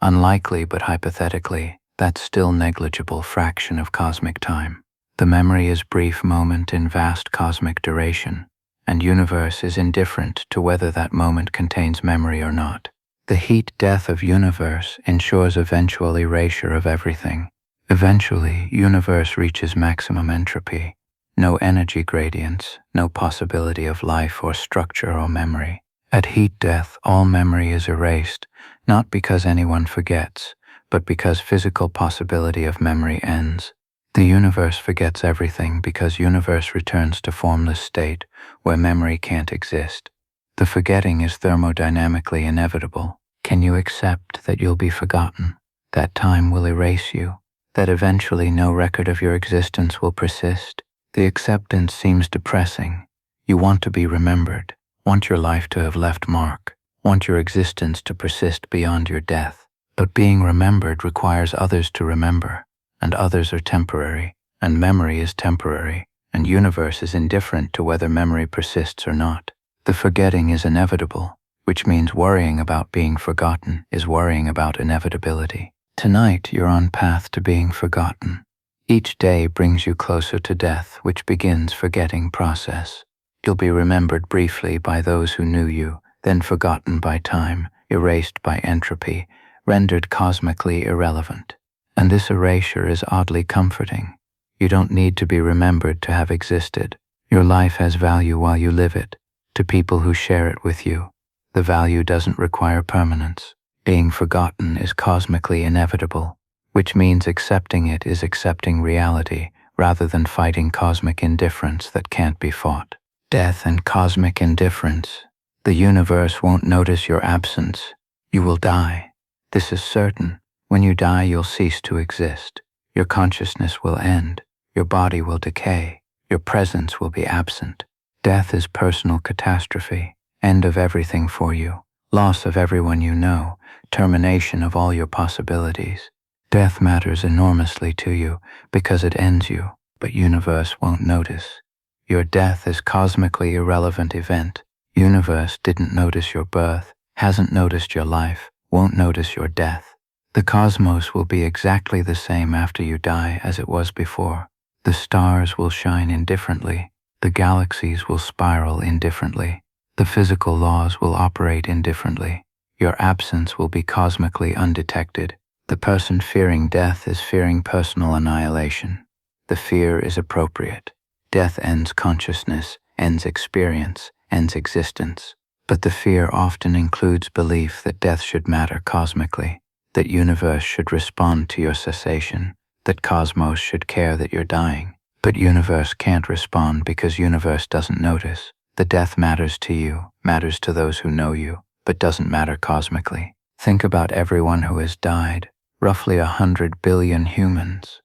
unlikely but hypothetically, that's still negligible fraction of cosmic time. The memory is brief moment in vast cosmic duration, and universe is indifferent to whether that moment contains memory or not. The heat death of universe ensures eventual erasure of everything. Eventually, universe reaches maximum entropy. No energy gradients, no possibility of life or structure or memory. At heat death, all memory is erased, not because anyone forgets, but because physical possibility of memory ends. The universe forgets everything because universe returns to formless state where memory can't exist. The forgetting is thermodynamically inevitable. Can you accept that you'll be forgotten, that time will erase you, that eventually no record of your existence will persist? The acceptance seems depressing. You want to be remembered, want your life to have left mark, want your existence to persist beyond your death. But being remembered requires others to remember, and others are temporary, and memory is temporary, and universe is indifferent to whether memory persists or not. The forgetting is inevitable, which means worrying about being forgotten is worrying about inevitability. Tonight you're on path to being forgotten. Each day brings you closer to death, which begins forgetting process. You'll be remembered briefly by those who knew you, then forgotten by time, erased by entropy, rendered cosmically irrelevant. And this erasure is oddly comforting. You don't need to be remembered to have existed. Your life has value while you live it, to people who share it with you. The value doesn't require permanence. Being forgotten is cosmically inevitable, which means accepting it is accepting reality rather than fighting cosmic indifference that can't be fought. Death and cosmic indifference. The universe won't notice your absence. You will die. This is certain. When you die, you'll cease to exist. Your consciousness will end. Your body will decay. Your presence will be absent. Death is personal catastrophe, end of everything for you, loss of everyone you know, termination of all your possibilities. Death matters enormously to you because it ends you, but universe won't notice. Your death is cosmically irrelevant event. Universe didn't notice your birth, hasn't noticed your life, won't notice your death. The cosmos will be exactly the same after you die as it was before. The stars will shine indifferently. The galaxies will spiral indifferently. The physical laws will operate indifferently. Your absence will be cosmically undetected. The person fearing death is fearing personal annihilation. The fear is appropriate. Death ends consciousness, ends experience, ends existence. But the fear often includes belief that death should matter cosmically, that universe should respond to your cessation, that cosmos should care that you're dying. But universe can't respond because universe doesn't notice. The death matters to you, matters to those who know you, but doesn't matter cosmically. Think about everyone who has died, roughly 100 billion humans.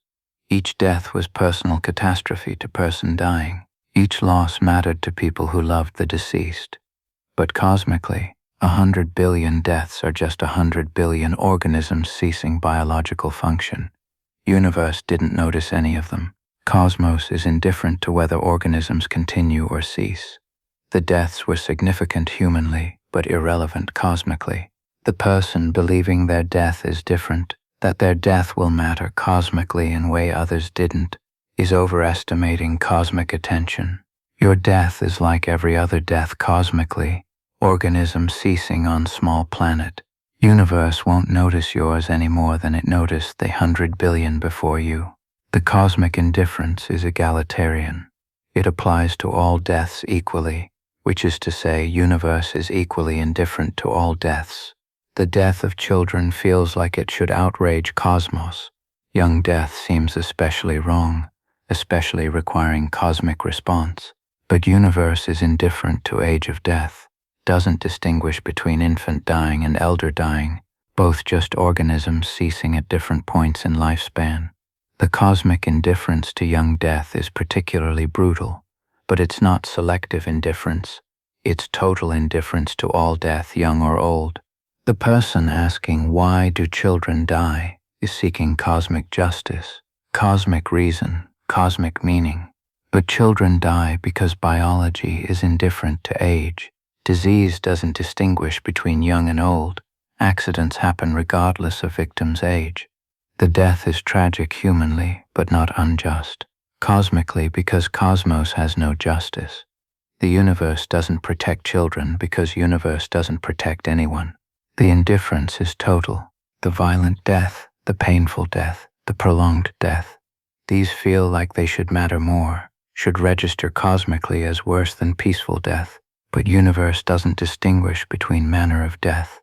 Each death was personal catastrophe to person dying. Each loss mattered to people who loved the deceased. But cosmically, 100 billion deaths are just 100 billion organisms ceasing biological function. Universe didn't notice any of them. Cosmos is indifferent to whether organisms continue or cease. The deaths were significant humanly, but irrelevant cosmically. The person believing their death is different, that their death will matter cosmically in a way others didn't, is overestimating cosmic attention. Your death is like every other death cosmically, organism ceasing on small planet. Universe won't notice yours any more than it noticed the 100 billion before you. The cosmic indifference is egalitarian. It applies to all deaths equally, which is to say, universe is equally indifferent to all deaths. The death of children feels like it should outrage cosmos. Young death seems especially wrong, especially requiring cosmic response. But universe is indifferent to age of death, doesn't distinguish between infant dying and elder dying, both just organisms ceasing at different points in lifespan. The cosmic indifference to young death is particularly brutal, but it's not selective indifference. It's total indifference to all death, young or old. The person asking why do children die is seeking cosmic justice, cosmic reason, cosmic meaning. But children die because biology is indifferent to age. Disease doesn't distinguish between young and old. Accidents happen regardless of victim's age. The death is tragic humanly, but not unjust. Cosmically, because cosmos has no justice. The universe doesn't protect children because universe doesn't protect anyone. The indifference is total. The violent death, the painful death, the prolonged death. These feel like they should matter more, should register cosmically as worse than peaceful death. But universe doesn't distinguish between manner of death.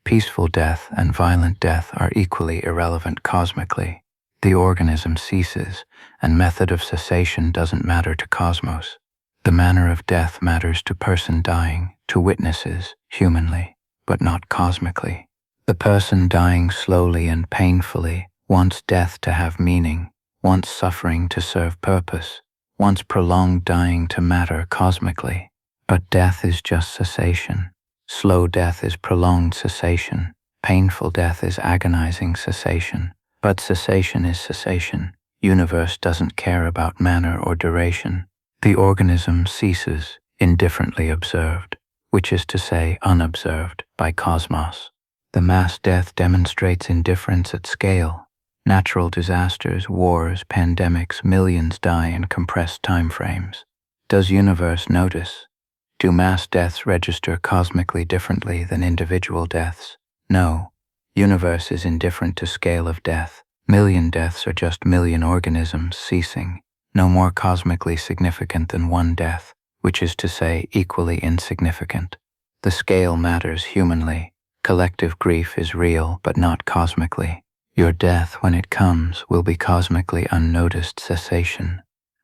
Peaceful death and violent death are equally irrelevant cosmically. The organism ceases, and method of cessation doesn't matter to cosmos. The manner of death matters to person dying, to witnesses, humanly, but not cosmically. The person dying slowly and painfully wants death to have meaning, wants suffering to serve purpose, wants prolonged dying to matter cosmically. But death is just cessation. Slow death is prolonged cessation. Painful death is agonizing cessation. But cessation is cessation. Universe doesn't care about manner or duration. The organism ceases, indifferently observed, which is to say unobserved, by cosmos. The mass death demonstrates indifference at scale. Natural disasters, wars, pandemics, millions die in compressed time frames. Does universe notice? Do mass deaths register cosmically differently than individual deaths? No. Universe is indifferent to scale of death. Million deaths are just million organisms ceasing, no more cosmically significant than one death, which is to say equally insignificant. The scale matters humanly. Collective grief is real, but not cosmically. Your death, when it comes, will be cosmically unnoticed cessation.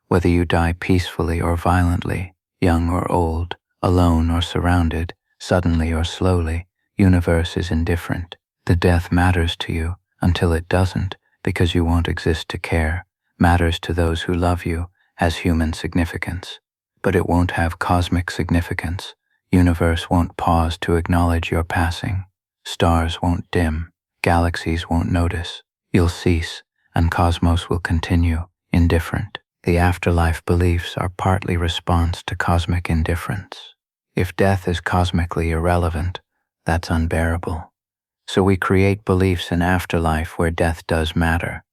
Whether you die peacefully or violently, young or old, alone or surrounded, suddenly or slowly, universe is indifferent. The death matters to you until it doesn't, because you won't exist to care, matters to those who love you, has human significance. But it won't have cosmic significance. Universe won't pause to acknowledge your passing. Stars won't dim. Galaxies won't notice. You'll cease, and cosmos will continue, indifferent. The afterlife beliefs are partly response to cosmic indifference. If death is cosmically irrelevant, that's unbearable. So we create beliefs in afterlife where death does matter,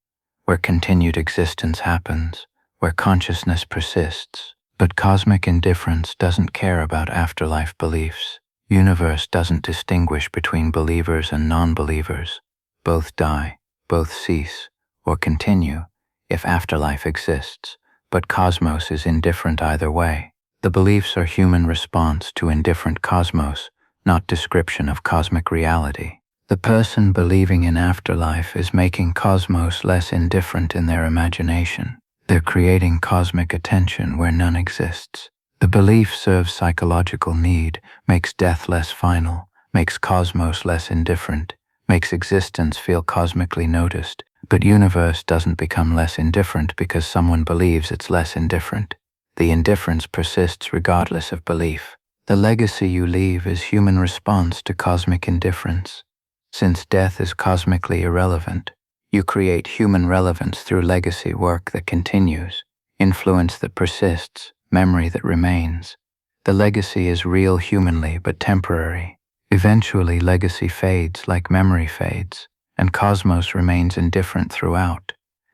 where continued existence happens, where consciousness persists. But cosmic indifference doesn't care about afterlife beliefs. Universe doesn't distinguish between believers and non-believers. Both die, both cease, or continue, if afterlife exists. But cosmos is indifferent either way. The beliefs are human response to indifferent cosmos, not description of cosmic reality. The person believing in afterlife is making cosmos less indifferent in their imagination. They're creating cosmic attention where none exists. The belief serves psychological need, makes death less final, makes cosmos less indifferent, makes existence feel cosmically noticed. But universe doesn't become less indifferent because someone believes it's less indifferent. The indifference persists regardless of belief. The legacy you leave is human response to cosmic indifference. Since death is cosmically irrelevant, you create human relevance through legacy work that continues, influence that persists, memory that remains. The legacy is real humanly but temporary. Eventually, legacy fades like memory fades, and cosmos remains indifferent throughout.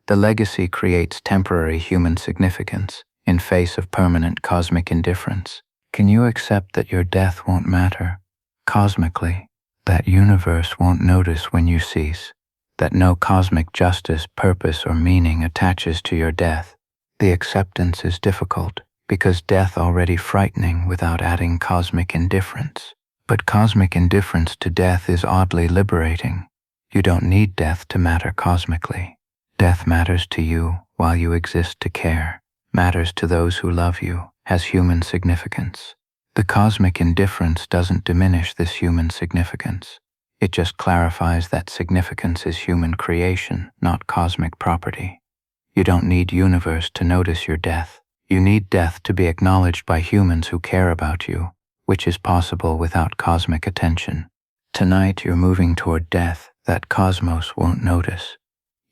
The legacy creates temporary human significance in face of permanent cosmic indifference. Can you accept that your death won't matter? Cosmically, that universe won't notice when you cease, that no cosmic justice, purpose, or meaning attaches to your death. The acceptance is difficult, because death already frightening without adding cosmic indifference. But cosmic indifference to death is oddly liberating. You don't need death to matter cosmically. Death matters to you while you exist to care, matters to those who love you, has human significance. The cosmic indifference doesn't diminish this human significance. It just clarifies that significance is human creation, not cosmic property. You don't need universe to notice your death. You need death to be acknowledged by humans who care about you, which is possible without cosmic attention. Tonight you're moving toward death that cosmos won't notice.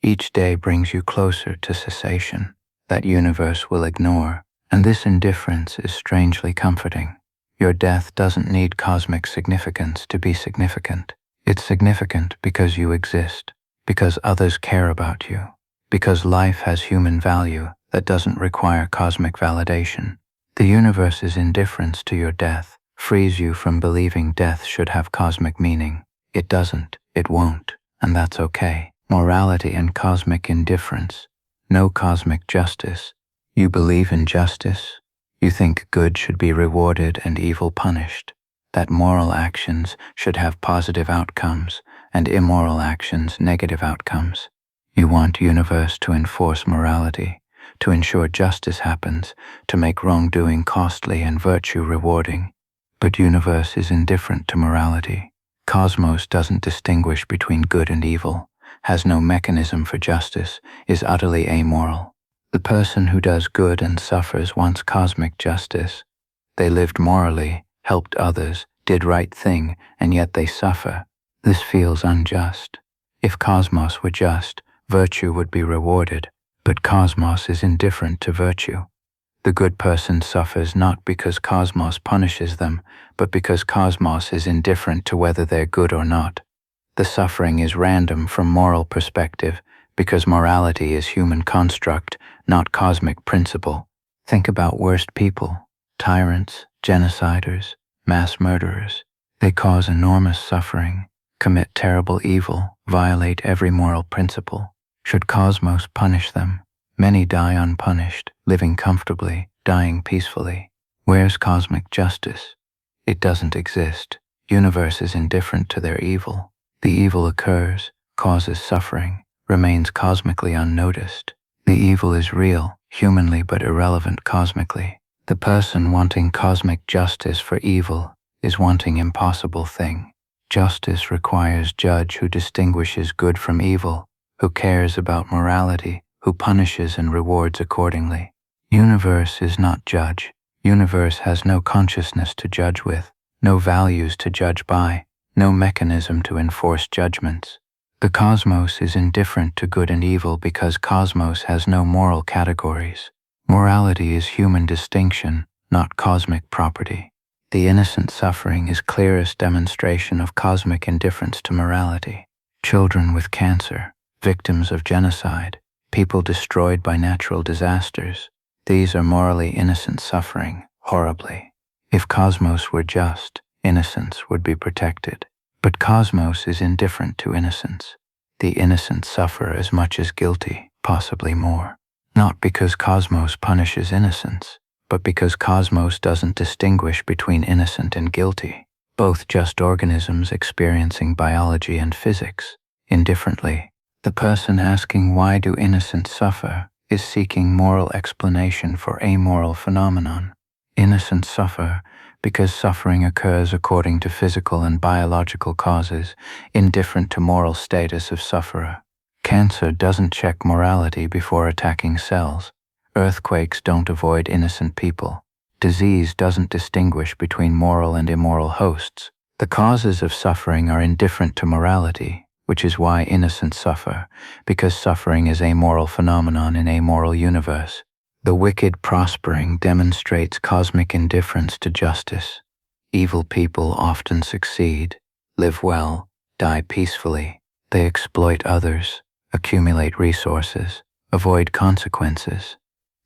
Each day brings you closer to cessation that universe will ignore, and this indifference is strangely comforting. Your death doesn't need cosmic significance to be significant. It's significant because you exist, because others care about you, because life has human value that doesn't require cosmic validation. The universe's indifference to your death frees you from believing death should have cosmic meaning. It doesn't, it won't, and that's okay. Morality and cosmic indifference. No cosmic justice. You believe in justice. You think good should be rewarded and evil punished, that moral actions should have positive outcomes and immoral actions negative outcomes. You want universe to enforce morality, to ensure justice happens, to make wrongdoing costly and virtue rewarding. But universe is indifferent to morality. Cosmos doesn't distinguish between good and evil, has no mechanism for justice, is utterly amoral. The person who does good and suffers wants cosmic justice. They lived morally, helped others, did right thing, and yet they suffer. This feels unjust. If cosmos were just, virtue would be rewarded, but cosmos is indifferent to virtue. The good person suffers not because cosmos punishes them, but because cosmos is indifferent to whether they're good or not. The suffering is random from moral perspective, because morality is human construct, not cosmic principle. Think about worst people, tyrants, genociders, mass murderers. They cause enormous suffering, commit terrible evil, violate every moral principle. Should cosmos punish them? Many die unpunished, living comfortably, dying peacefully. Where's cosmic justice? It doesn't exist. Universe is indifferent to their evil. The evil occurs, causes suffering, remains cosmically unnoticed. The evil is real, humanly but irrelevant cosmically. The person wanting cosmic justice for evil is wanting impossible thing. Justice requires judge who distinguishes good from evil, who cares about morality, who punishes and rewards accordingly. Universe is not judge. Universe has no consciousness to judge with, no values to judge by, no mechanism to enforce judgments. The cosmos is indifferent to good and evil because cosmos has no moral categories. Morality is human distinction, not cosmic property. The innocent suffering is clearest demonstration of cosmic indifference to morality. Children with cancer, victims of genocide, people destroyed by natural disasters. These are morally innocent suffering, horribly. If cosmos were just, innocence would be protected. But cosmos is indifferent to innocence. The innocent suffer as much as guilty, possibly more. Not because cosmos punishes innocence, but because cosmos doesn't distinguish between innocent and guilty, both just organisms experiencing biology and physics, indifferently. The person asking why do innocents suffer is seeking moral explanation for amoral phenomenon. Innocents suffer because suffering occurs according to physical and biological causes, indifferent to moral status of sufferer. Cancer doesn't check morality before attacking cells. Earthquakes don't avoid innocent people. Disease doesn't distinguish between moral and immoral hosts. The causes of suffering are indifferent to morality, which is why innocents suffer, because suffering is a moral phenomenon in a moral universe. The wicked prospering demonstrates cosmic indifference to justice. Evil people often succeed, live well, die peacefully. They exploit others, accumulate resources, avoid consequences.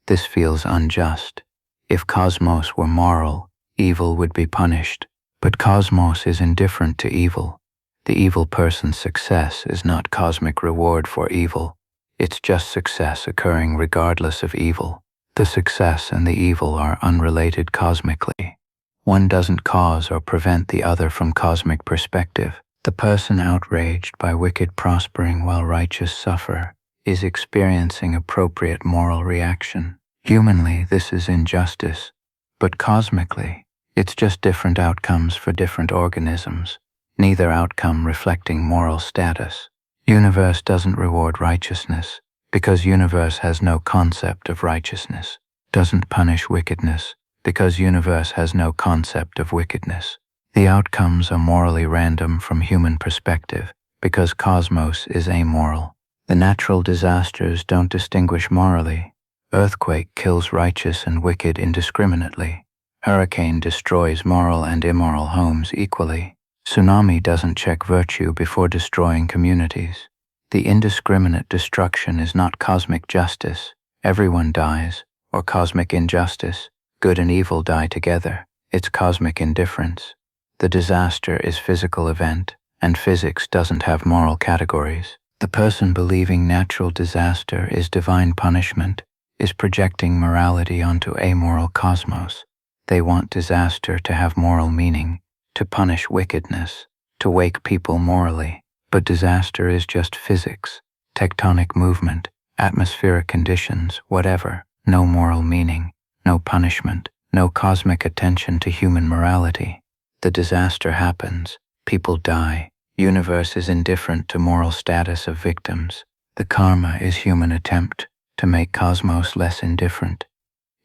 This feels unjust. If cosmos were moral, evil would be punished. But cosmos is indifferent to evil. The evil person's success is not cosmic reward for evil. It's just success occurring regardless of evil. The success and the evil are unrelated cosmically. One doesn't cause or prevent the other from cosmic perspective. The person outraged by wicked prospering while righteous suffer is experiencing appropriate moral reaction. Humanly, this is injustice, but cosmically, it's just different outcomes for different organisms, neither outcome reflecting moral status. Universe doesn't reward righteousness, because universe has no concept of righteousness. Doesn't punish wickedness, because universe has no concept of wickedness. The outcomes are morally random from human perspective, because cosmos is amoral. The natural disasters don't distinguish morally. Earthquake kills righteous and wicked indiscriminately. Hurricane destroys moral and immoral homes equally. Tsunami doesn't check virtue before destroying communities. The indiscriminate destruction is not cosmic justice. Everyone dies, or cosmic injustice. Good and evil die together. It's cosmic indifference. The disaster is physical event, and physics doesn't have moral categories. The person believing natural disaster is divine punishment is projecting morality onto amoral cosmos. They want disaster to have moral meaning, to punish wickedness, to wake people morally. But disaster is just physics, tectonic movement, atmospheric conditions, whatever. No moral meaning, no punishment, no cosmic attention to human morality. The disaster happens, people die, universe is indifferent to moral status of victims. The karma is human attempt to make cosmos less indifferent.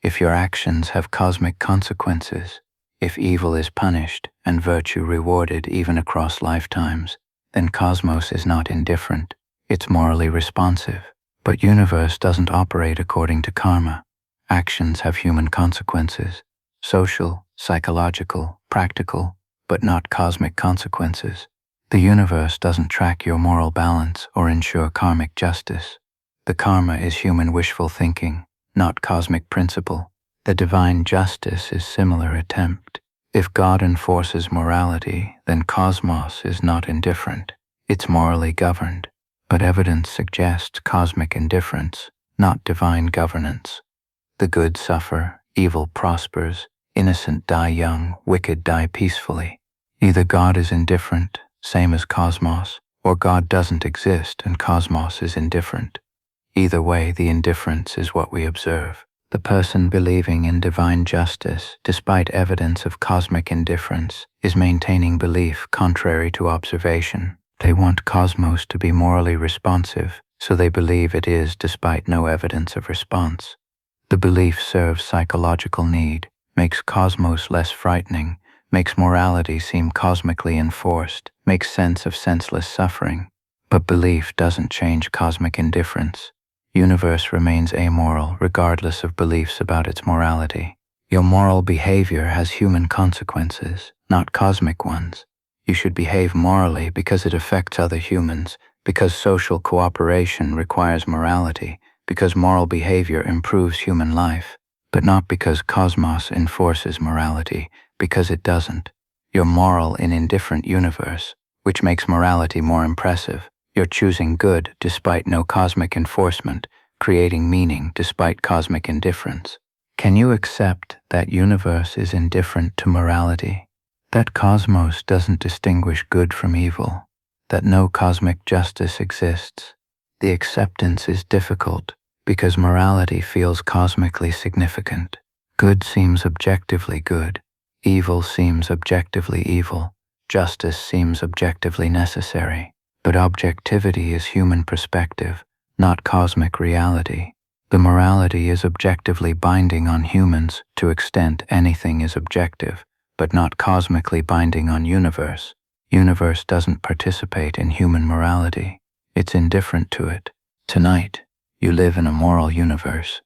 If your actions have cosmic consequences, if evil is punished and virtue rewarded even across lifetimes, then cosmos is not indifferent, it's morally responsive. But universe doesn't operate according to karma. Actions have human consequences, social, psychological, practical, but not cosmic consequences. The universe doesn't track your moral balance or ensure karmic justice. The karma is human wishful thinking, not cosmic principle. The divine justice is similar attempt. If God enforces morality, then cosmos is not indifferent. It's morally governed. But evidence suggests cosmic indifference, not divine governance. The good suffer, evil prospers, innocent die young, wicked die peacefully. Either God is indifferent, same as cosmos, or God doesn't exist and cosmos is indifferent. Either way, the indifference is what we observe. The person believing in divine justice, despite evidence of cosmic indifference, is maintaining belief contrary to observation. They want cosmos to be morally responsive, so they believe it is despite no evidence of response. The belief serves psychological need, makes cosmos less frightening, makes morality seem cosmically enforced, makes sense of senseless suffering. But belief doesn't change cosmic indifference. Universe remains amoral regardless of beliefs about its morality. Your moral behavior has human consequences, not cosmic ones. You should behave morally because it affects other humans, because social cooperation requires morality, because moral behavior improves human life, but not because cosmos enforces morality, because it doesn't. You're moral in indifferent universe, which makes morality more impressive. You're choosing good despite no cosmic enforcement, creating meaning despite cosmic indifference. Can you accept that universe is indifferent to morality? That cosmos doesn't distinguish good from evil? That no cosmic justice exists? The acceptance is difficult because morality feels cosmically significant. Good seems objectively good. Evil seems objectively evil. Justice seems objectively necessary. But objectivity is human perspective, not cosmic reality. The morality is objectively binding on humans to extent anything is objective, but not cosmically binding on universe. Universe doesn't participate in human morality. It's indifferent to it. Tonight, you live in a moral universe.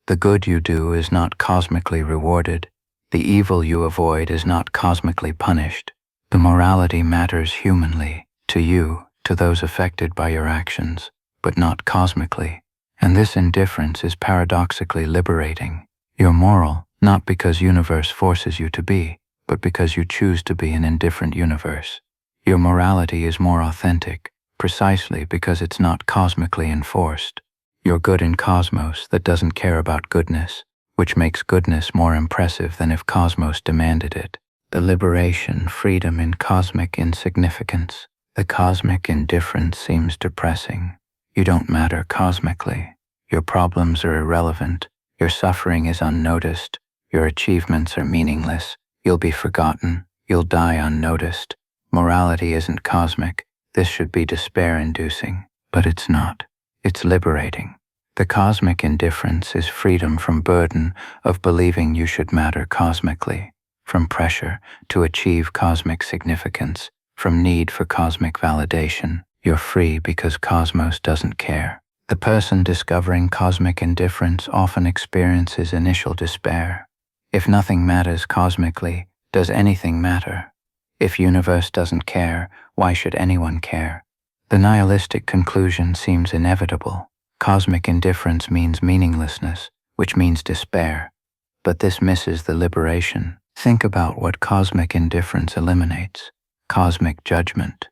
The good you do is not cosmically rewarded. The evil you avoid is not cosmically punished. The morality matters humanly, to you, to those affected by your actions, but not cosmically. And this indifference is paradoxically liberating. You're moral, not because universe forces you to be, but because you choose to be an indifferent universe. Your morality is more authentic, precisely because it's not cosmically enforced. You're good in cosmos that doesn't care about goodness, which makes goodness more impressive than if cosmos demanded it. The liberation, freedom in cosmic insignificance. The cosmic indifference seems depressing. You don't matter cosmically. Your problems are irrelevant. Your suffering is unnoticed. Your achievements are meaningless. You'll be forgotten. You'll die unnoticed. Morality isn't cosmic. This should be despair-inducing, but it's not. It's liberating. The cosmic indifference is freedom from burden of believing you should matter cosmically, from pressure to achieve cosmic significance, from need for cosmic validation. You're free because cosmos doesn't care. The person discovering cosmic indifference often experiences initial despair. If nothing matters cosmically, does anything matter? If universe doesn't care, why should anyone care? The nihilistic conclusion seems inevitable. Cosmic indifference means meaninglessness, which means despair. But this misses the liberation. Think about what cosmic indifference eliminates. Cosmic judgment.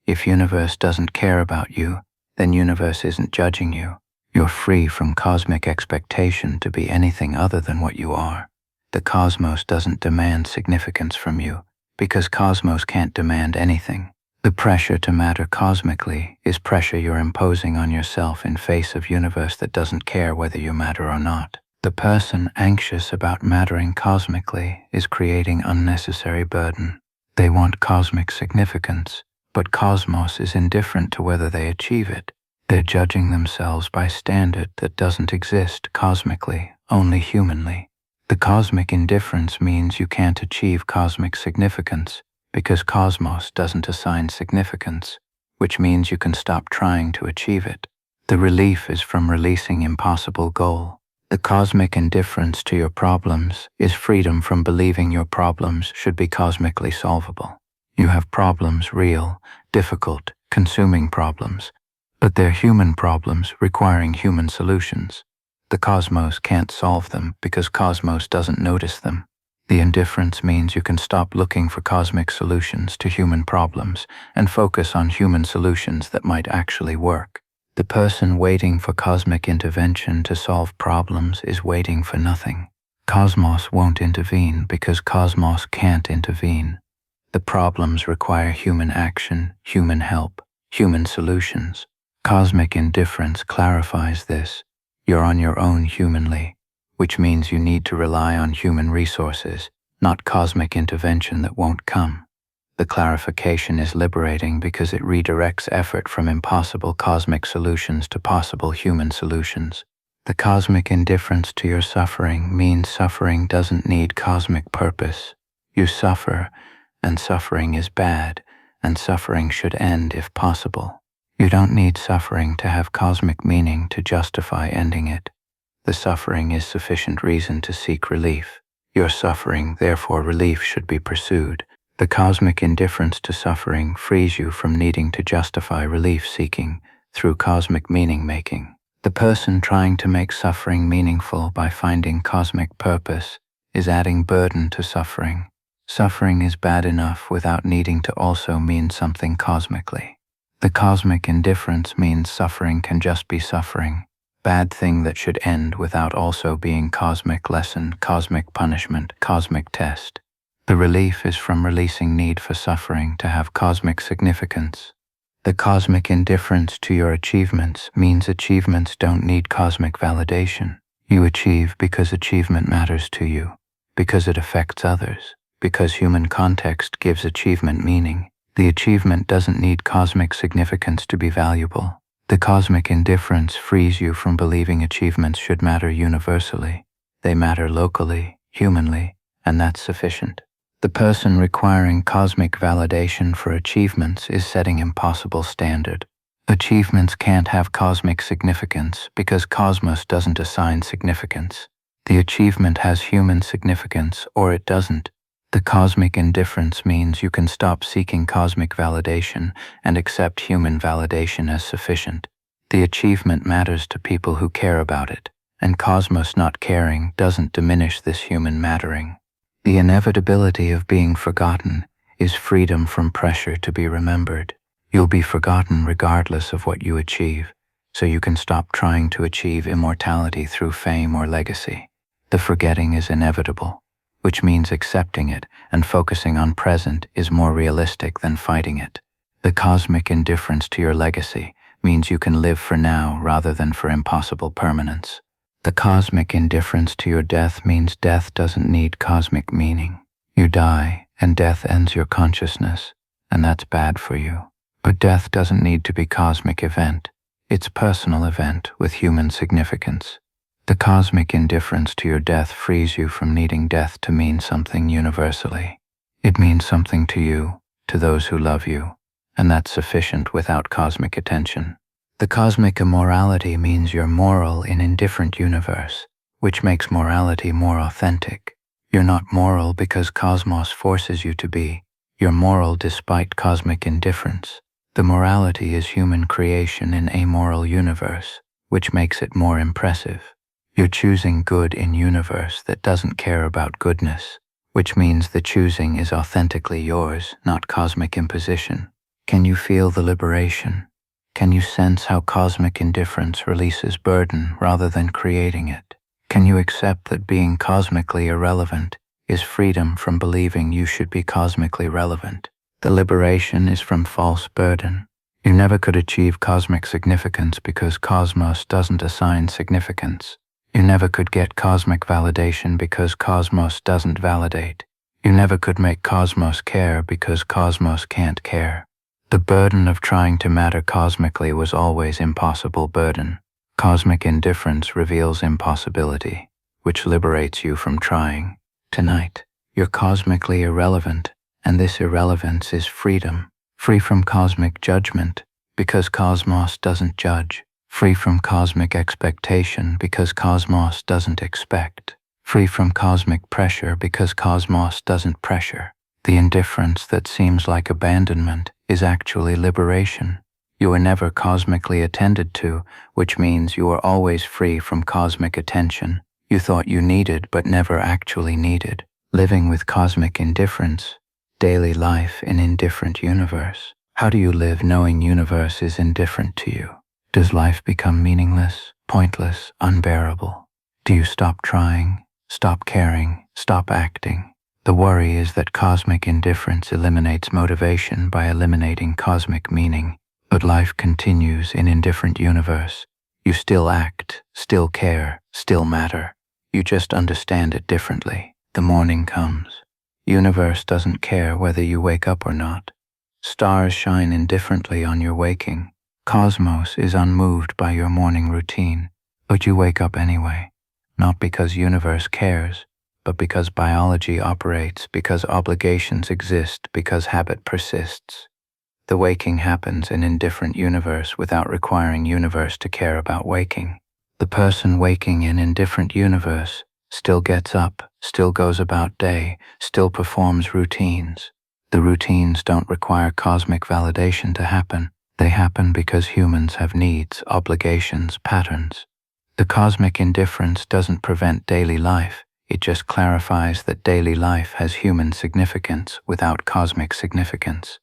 If universe doesn't care about you, then universe isn't judging you. You're free from cosmic expectation to be anything other than what you are. The cosmos doesn't demand significance from you, because cosmos can't demand anything. The pressure to matter cosmically is pressure you're imposing on yourself in face of universe that doesn't care whether you matter or not. The person anxious about mattering cosmically is creating unnecessary burden. They want cosmic significance, but cosmos is indifferent to whether they achieve it. They're judging themselves by standard that doesn't exist cosmically, only humanly. The cosmic indifference means you can't achieve cosmic significance because cosmos doesn't assign significance, which means you can stop trying to achieve it. The relief is from releasing impossible goal. The cosmic indifference to your problems is freedom from believing your problems should be cosmically solvable. You have problems, real, difficult, consuming problems, but they're human problems requiring human solutions. The cosmos can't solve them because cosmos doesn't notice them. The indifference means you can stop looking for cosmic solutions to human problems and focus on human solutions that might actually work. The person waiting for cosmic intervention to solve problems is waiting for nothing. Cosmos won't intervene because cosmos can't intervene. The problems require human action, human help, human solutions. Cosmic indifference clarifies this. You're on your own humanly, which means you need to rely on human resources, not cosmic intervention that won't come. The clarification is liberating because it redirects effort from impossible cosmic solutions to possible human solutions. The cosmic indifference to your suffering means suffering doesn't need cosmic purpose. You suffer, and suffering is bad, and suffering should end if possible. You don't need suffering to have cosmic meaning to justify ending it. The suffering is sufficient reason to seek relief. Your suffering, therefore relief should be pursued. The cosmic indifference to suffering frees you from needing to justify relief seeking through cosmic meaning making. The person trying to make suffering meaningful by finding cosmic purpose is adding burden to suffering. Suffering is bad enough without needing to also mean something cosmically. The cosmic indifference means suffering can just be suffering, bad thing that should end without also being cosmic lesson, cosmic punishment, cosmic test. The relief is from releasing need for suffering to have cosmic significance. The cosmic indifference to your achievements means achievements don't need cosmic validation. You achieve because achievement matters to you, because it affects others, because human context gives achievement meaning. The achievement doesn't need cosmic significance to be valuable. The cosmic indifference frees you from believing achievements should matter universally. They matter locally, humanly, and that's sufficient. The person requiring cosmic validation for achievements is setting impossible standard. Achievements can't have cosmic significance because cosmos doesn't assign significance. The achievement has human significance or it doesn't. The cosmic indifference means you can stop seeking cosmic validation and accept human validation as sufficient. The achievement matters to people who care about it, and cosmos not caring doesn't diminish this human mattering. The inevitability of being forgotten is freedom from pressure to be remembered. You'll be forgotten regardless of what you achieve, so you can stop trying to achieve immortality through fame or legacy. The forgetting is inevitable, which means accepting it and focusing on present is more realistic than fighting it. The cosmic indifference to your legacy means you can live for now rather than for impossible permanence. The cosmic indifference to your death means death doesn't need cosmic meaning. You die, and death ends your consciousness, and that's bad for you. But death doesn't need to be cosmic event. It's personal event with human significance. The cosmic indifference to your death frees you from needing death to mean something universally. It means something to you, to those who love you, and that's sufficient without cosmic attention. The cosmic immorality means you're moral in indifferent universe, which makes morality more authentic. You're not moral because cosmos forces you to be. You're moral despite cosmic indifference. The morality is human creation in amoral universe, which makes it more impressive. You're choosing good in universe that doesn't care about goodness, which means the choosing is authentically yours, not cosmic imposition. Can you feel the liberation? Can you sense how cosmic indifference releases burden rather than creating it? Can you accept that being cosmically irrelevant is freedom from believing you should be cosmically relevant? The liberation is from false burden. You never could achieve cosmic significance because cosmos doesn't assign significance. You never could get cosmic validation because cosmos doesn't validate. You never could make cosmos care because cosmos can't care. The burden of trying to matter cosmically was always impossible burden. Cosmic indifference reveals impossibility, which liberates you from trying. Tonight, you're cosmically irrelevant, and this irrelevance is freedom. Free from cosmic judgment, because cosmos doesn't judge. Free from cosmic expectation because cosmos doesn't expect. Free from cosmic pressure because cosmos doesn't pressure. The indifference that seems like abandonment is actually liberation. You are never cosmically attended to, which means you are always free from cosmic attention. You thought you needed but never actually needed. Living with cosmic indifference. Daily life in indifferent universe. How do you live knowing universe is indifferent to you? Does life become meaningless, pointless, unbearable? Do you stop trying, stop caring, stop acting? The worry is that cosmic indifference eliminates motivation by eliminating cosmic meaning, but life continues in indifferent universe. You still act, still care, still matter. You just understand it differently. The morning comes. Universe doesn't care whether you wake up or not. Stars shine indifferently on your waking. Cosmos is unmoved by your morning routine, but you wake up anyway, not because universe cares, but because biology operates, because obligations exist, because habit persists. The waking happens in indifferent universe without requiring universe to care about waking. The person waking in indifferent universe still gets up, still goes about day, still performs routines. The routines don't require cosmic validation to happen. They happen because humans have needs, obligations, patterns. The cosmic indifference doesn't prevent daily life. It just clarifies that daily life has human significance without cosmic significance.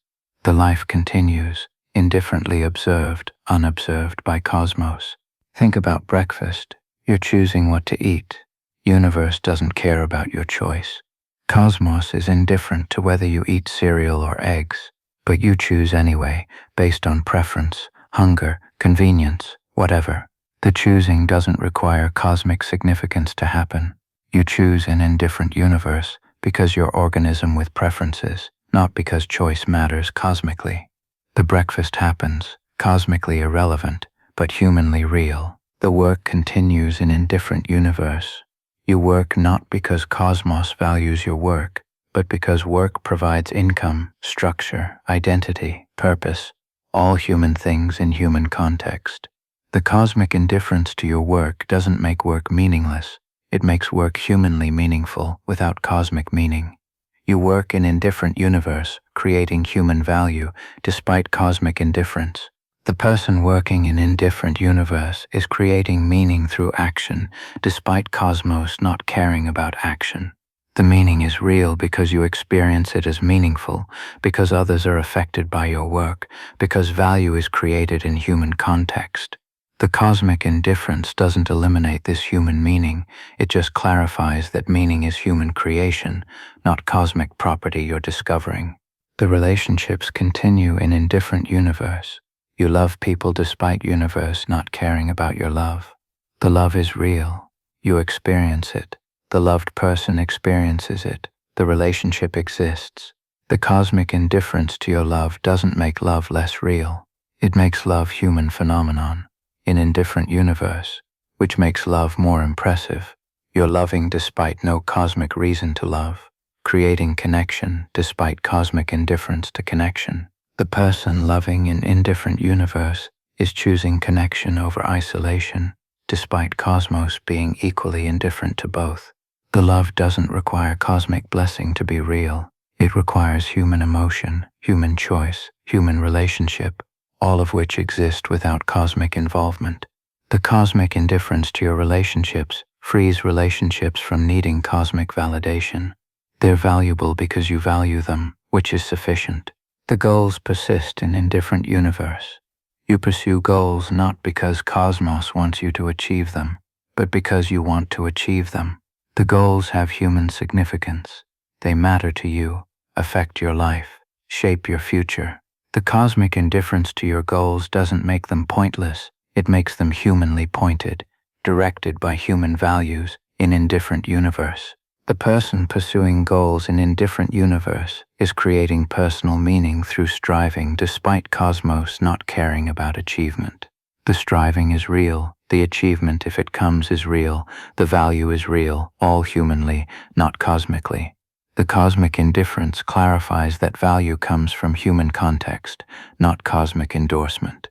The life continues, indifferently observed, unobserved by cosmos. Think about breakfast. You're choosing what to eat. Universe doesn't care about your choice. Cosmos is indifferent to whether you eat cereal or eggs. But you choose anyway, based on preference, hunger, convenience, whatever. The choosing doesn't require cosmic significance to happen. You choose an indifferent universe because you're organism with preferences, not because choice matters cosmically. The breakfast happens, cosmically irrelevant, but humanly real. The work continues in Indifferent universe. You work not because cosmos values your work, but because work provides income, structure, identity, purpose, all human things in human context. The cosmic indifference to your work doesn't make work meaningless. It makes work humanly meaningful without cosmic meaning. You work in Indifferent universe, creating human value despite cosmic indifference. The person working in Indifferent universe is creating meaning through action, despite cosmos not caring about action. The meaning is real because you experience it as meaningful, because others are affected by your work, because value is created in human context. The cosmic indifference doesn't eliminate this human meaning, it just clarifies that meaning is human creation, not cosmic property you're discovering. The relationships continue in Indifferent universe. You love people despite universe not caring about your love. The love is real. You experience it. The loved person experiences it. The relationship exists. The cosmic indifference to your love doesn't make love less real. It makes love human phenomenon in Indifferent universe, which makes love more impressive. You're loving despite no cosmic reason to love, creating connection despite cosmic indifference to connection. The person loving in Indifferent universe is choosing connection over isolation, despite cosmos being equally indifferent to both. The love doesn't require cosmic blessing to be real. It requires human emotion, human choice, human relationship, all of which exist without cosmic involvement. The cosmic indifference to your relationships frees relationships from needing cosmic validation. They're valuable because you value them, which is sufficient. The goals persist in Indifferent universe. You pursue goals not because cosmos wants you to achieve them, but because you want to achieve them. The goals have human significance. They matter to you, affect your life, shape your future. The cosmic indifference to your goals doesn't make them pointless, it makes them humanly pointed, directed by human values in Indifferent universe. The person pursuing goals in Indifferent universe is creating personal meaning through striving despite cosmos not caring about achievement. The striving is real, the achievement if it comes is real, the value is real, all humanly, not cosmically. The cosmic indifference clarifies that value comes from human context, not cosmic endorsement.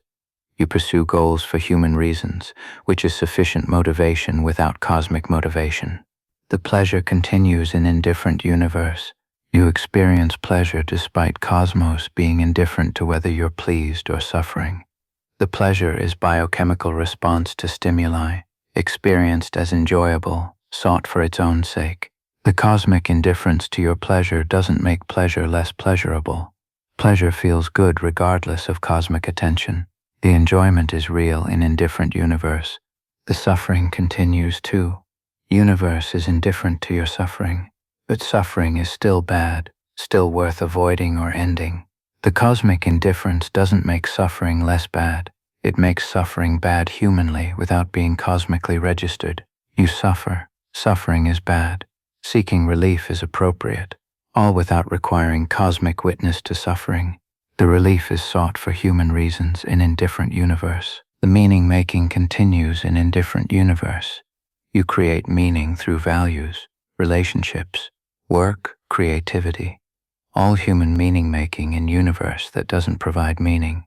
You pursue goals for human reasons, which is sufficient motivation without cosmic motivation. The pleasure continues in Indifferent universe. You experience pleasure despite cosmos being indifferent to whether you're pleased or suffering. The pleasure is biochemical response to stimuli, experienced as enjoyable, sought for its own sake. The cosmic indifference to your pleasure doesn't make pleasure less pleasurable. Pleasure feels good regardless of cosmic attention. The enjoyment is real in Indifferent universe. The suffering continues too. Universe is indifferent to your suffering, but suffering is still bad, still worth avoiding or ending. The cosmic indifference doesn't make suffering less bad. It makes suffering bad humanly without being cosmically registered. You suffer. Suffering is bad. Seeking relief is appropriate, all without requiring cosmic witness to suffering. The relief is sought for human reasons in Indifferent universe. The meaning-making continues in Indifferent universe. You create meaning through values, relationships, work, creativity. All human meaning-making in universe that doesn't provide meaning.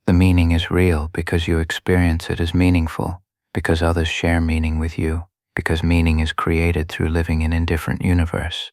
The meaning is real because you experience it as meaningful, because others share meaning with you, because meaning is created through living in Indifferent universe.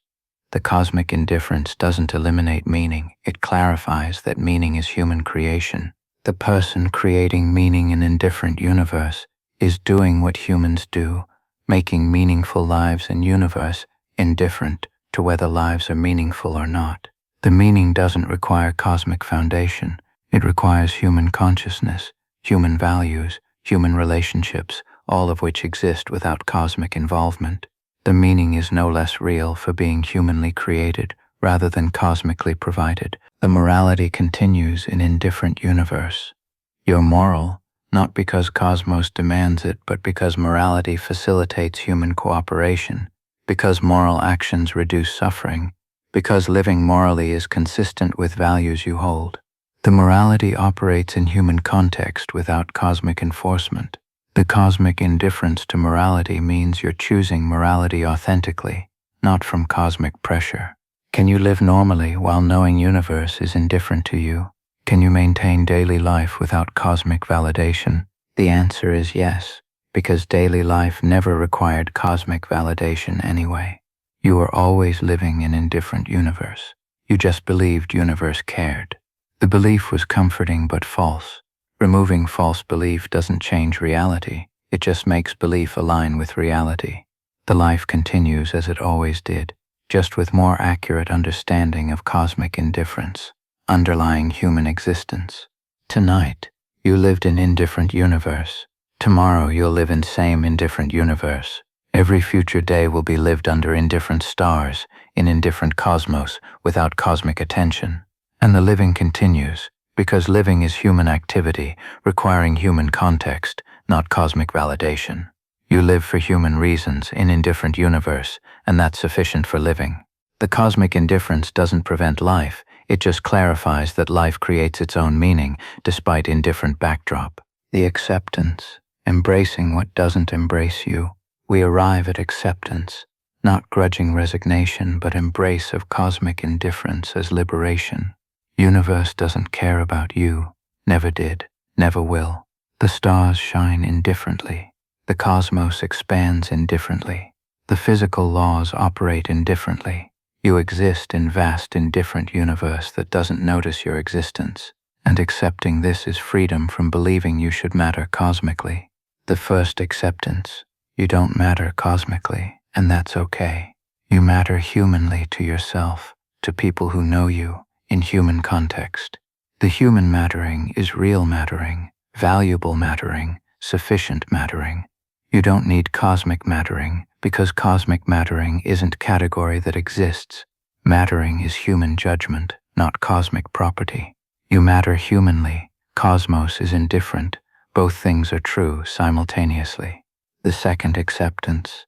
The cosmic indifference doesn't eliminate meaning, it clarifies that meaning is human creation. The person creating meaning in Indifferent universe is doing what humans do, making meaningful lives in universe indifferent to whether lives are meaningful or not. The meaning doesn't require cosmic foundation. It requires human consciousness, human values, human relationships, all of which exist without cosmic involvement. The meaning is no less real for being humanly created rather than cosmically provided. The morality continues in Indifferent universe. You're moral, not because cosmos demands it, but because morality facilitates human cooperation, because moral actions reduce suffering, because living morally is consistent with values you hold. The morality operates in human context without cosmic enforcement. The cosmic indifference to morality means you're choosing morality authentically, not from cosmic pressure. Can you live normally while knowing universe is indifferent to you? Can you maintain daily life without cosmic validation? The answer is yes, because daily life never required cosmic validation anyway. You were always living in indifferent universe. You just believed universe cared. The belief was comforting but false. Removing false belief doesn't change reality, it just makes belief align with reality. The life continues as it always did, just with more accurate understanding of cosmic indifference, underlying human existence. Tonight, you lived in indifferent universe. Tomorrow you'll live in same indifferent universe. Every future day will be lived under indifferent stars, in indifferent cosmos, without cosmic attention. And the living continues, because living is human activity, requiring human context, not cosmic validation. You live for human reasons in indifferent universe, and that's sufficient for living. The cosmic indifference doesn't prevent life, it just clarifies that life creates its own meaning, despite indifferent backdrop. The acceptance, embracing what doesn't embrace you. We arrive at acceptance, not grudging resignation, but embrace of cosmic indifference as liberation. Universe doesn't care about you, never did, never will. The stars shine indifferently. The cosmos expands indifferently. The physical laws operate indifferently. You exist in vast indifferent universe that doesn't notice your existence. And accepting this is freedom from believing you should matter cosmically. The first acceptance, you don't matter cosmically, and that's okay. You matter humanly to yourself, to people who know you, in human context. The human mattering is real mattering, valuable mattering, sufficient mattering. You don't need cosmic mattering, because cosmic mattering isn't category that exists. Mattering is human judgment, not cosmic property. You matter humanly, cosmos is indifferent, both things are true simultaneously. The second acceptance,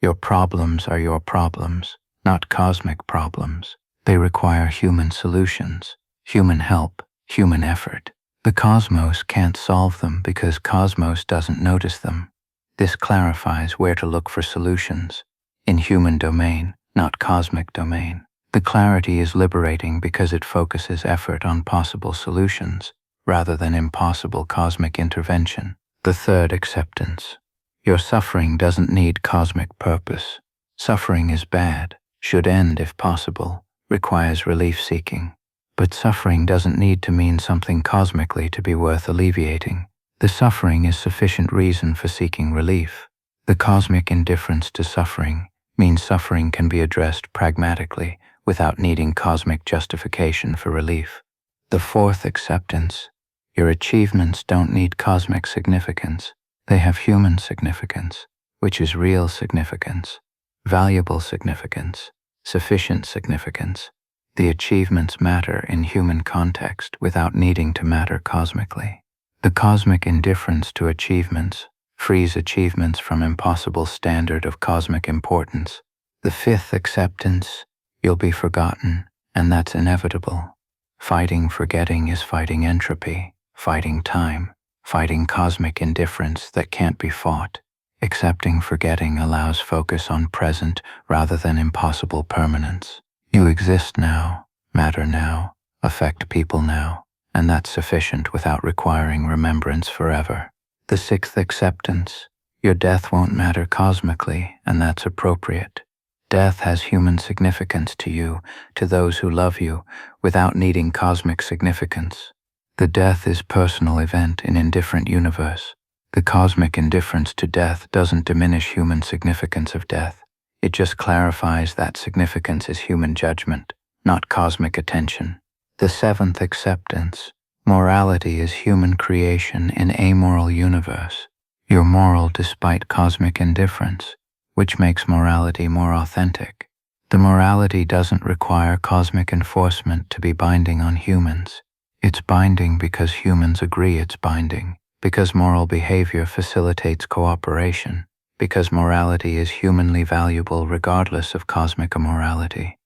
your problems are your problems, not cosmic problems. They require human solutions, human help, human effort. The cosmos can't solve them because cosmos doesn't notice them. This clarifies where to look for solutions, in human domain, not cosmic domain. The clarity is liberating because it focuses effort on possible solutions, rather than impossible cosmic intervention. The third acceptance, your suffering doesn't need cosmic purpose. Suffering is bad, should end if possible, requires relief seeking. But suffering doesn't need to mean something cosmically to be worth alleviating. The suffering is sufficient reason for seeking relief. The cosmic indifference to suffering means suffering can be addressed pragmatically without needing cosmic justification for relief. The fourth acceptance, your achievements don't need cosmic significance. They have human significance, which is real significance, valuable significance, sufficient significance. The achievements matter in human context without needing to matter cosmically. The cosmic indifference to achievements frees achievements from impossible standard of cosmic importance. The fifth acceptance, you'll be forgotten, and that's inevitable. Fighting forgetting is fighting entropy, fighting time, fighting cosmic indifference that can't be fought. Accepting forgetting allows focus on present rather than impossible permanence. You exist now, matter now, affect people now, and that's sufficient without requiring remembrance forever. The sixth acceptance, your death won't matter cosmically, and that's appropriate. Death has human significance to you, to those who love you, without needing cosmic significance. The death is personal event in indifferent universe. The cosmic indifference to death doesn't diminish human significance of death. It just clarifies that significance is human judgment, not cosmic attention. The seventh acceptance, morality is human creation in amoral universe. You're moral despite cosmic indifference, which makes morality more authentic. The morality doesn't require cosmic enforcement to be binding on humans. It's binding because humans agree it's binding, because moral behavior facilitates cooperation, because morality is humanly valuable regardless of cosmic immorality.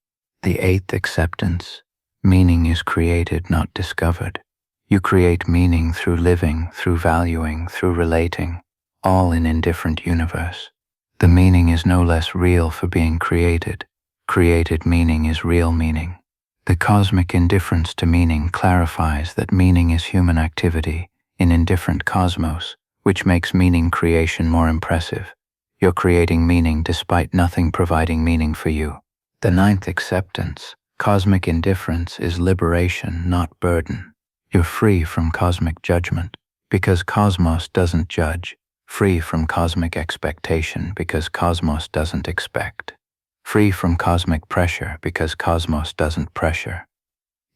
The eighth acceptance, meaning is created, not discovered. You create meaning through living, through valuing, through relating, all in indifferent universe. The meaning is no less real for being created. Created meaning is real meaning. The cosmic indifference to meaning clarifies that meaning is human activity in indifferent cosmos, which makes meaning creation more impressive. You're creating meaning despite nothing providing meaning for you. The ninth acceptance, cosmic indifference, is liberation, not burden. You're free from cosmic judgment because cosmos doesn't judge, free from cosmic expectation because cosmos doesn't expect, free from cosmic pressure because cosmos doesn't pressure.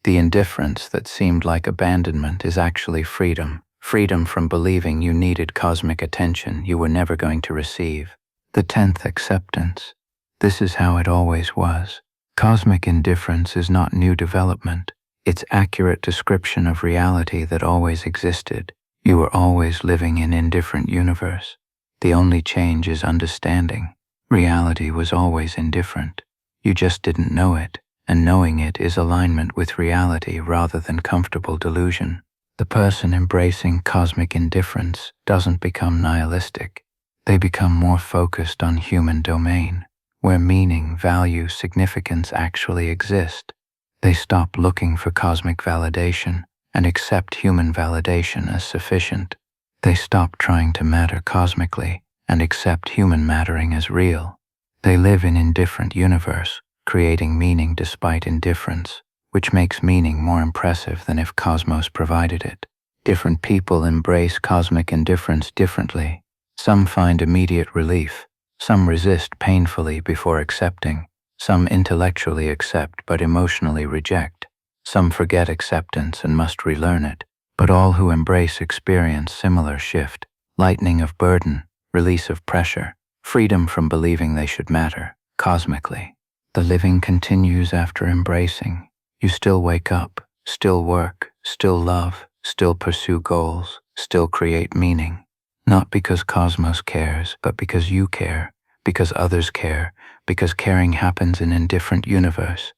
The indifference that seemed like abandonment is actually freedom, freedom from believing you needed cosmic attention you were never going to receive. The 10th acceptance. This is how it always was. Cosmic indifference is not new development. It's accurate description of reality that always existed. You were always living in indifferent universe. The only change is understanding. Reality was always indifferent. You just didn't know it, and knowing it is alignment with reality rather than comfortable delusion. The person embracing cosmic indifference doesn't become nihilistic. They become more focused on human domain, where meaning, value, significance actually exist. They stop looking for cosmic validation and accept human validation as sufficient. They stop trying to matter cosmically and accept human mattering as real. They live in indifferent universe, creating meaning despite indifference, which makes meaning more impressive than if cosmos provided it. Different people embrace cosmic indifference differently. Some find immediate relief. Some resist painfully before accepting. Some intellectually accept but emotionally reject. Some forget acceptance and must relearn it. But all who embrace experience similar shift, lightening of burden, release of pressure, freedom from believing they should matter, cosmically. The living continues after embracing. You still wake up, still work, still love, still pursue goals, still create meaning. Not because cosmos cares, but because you care, because others care, because caring happens in indifferent universe.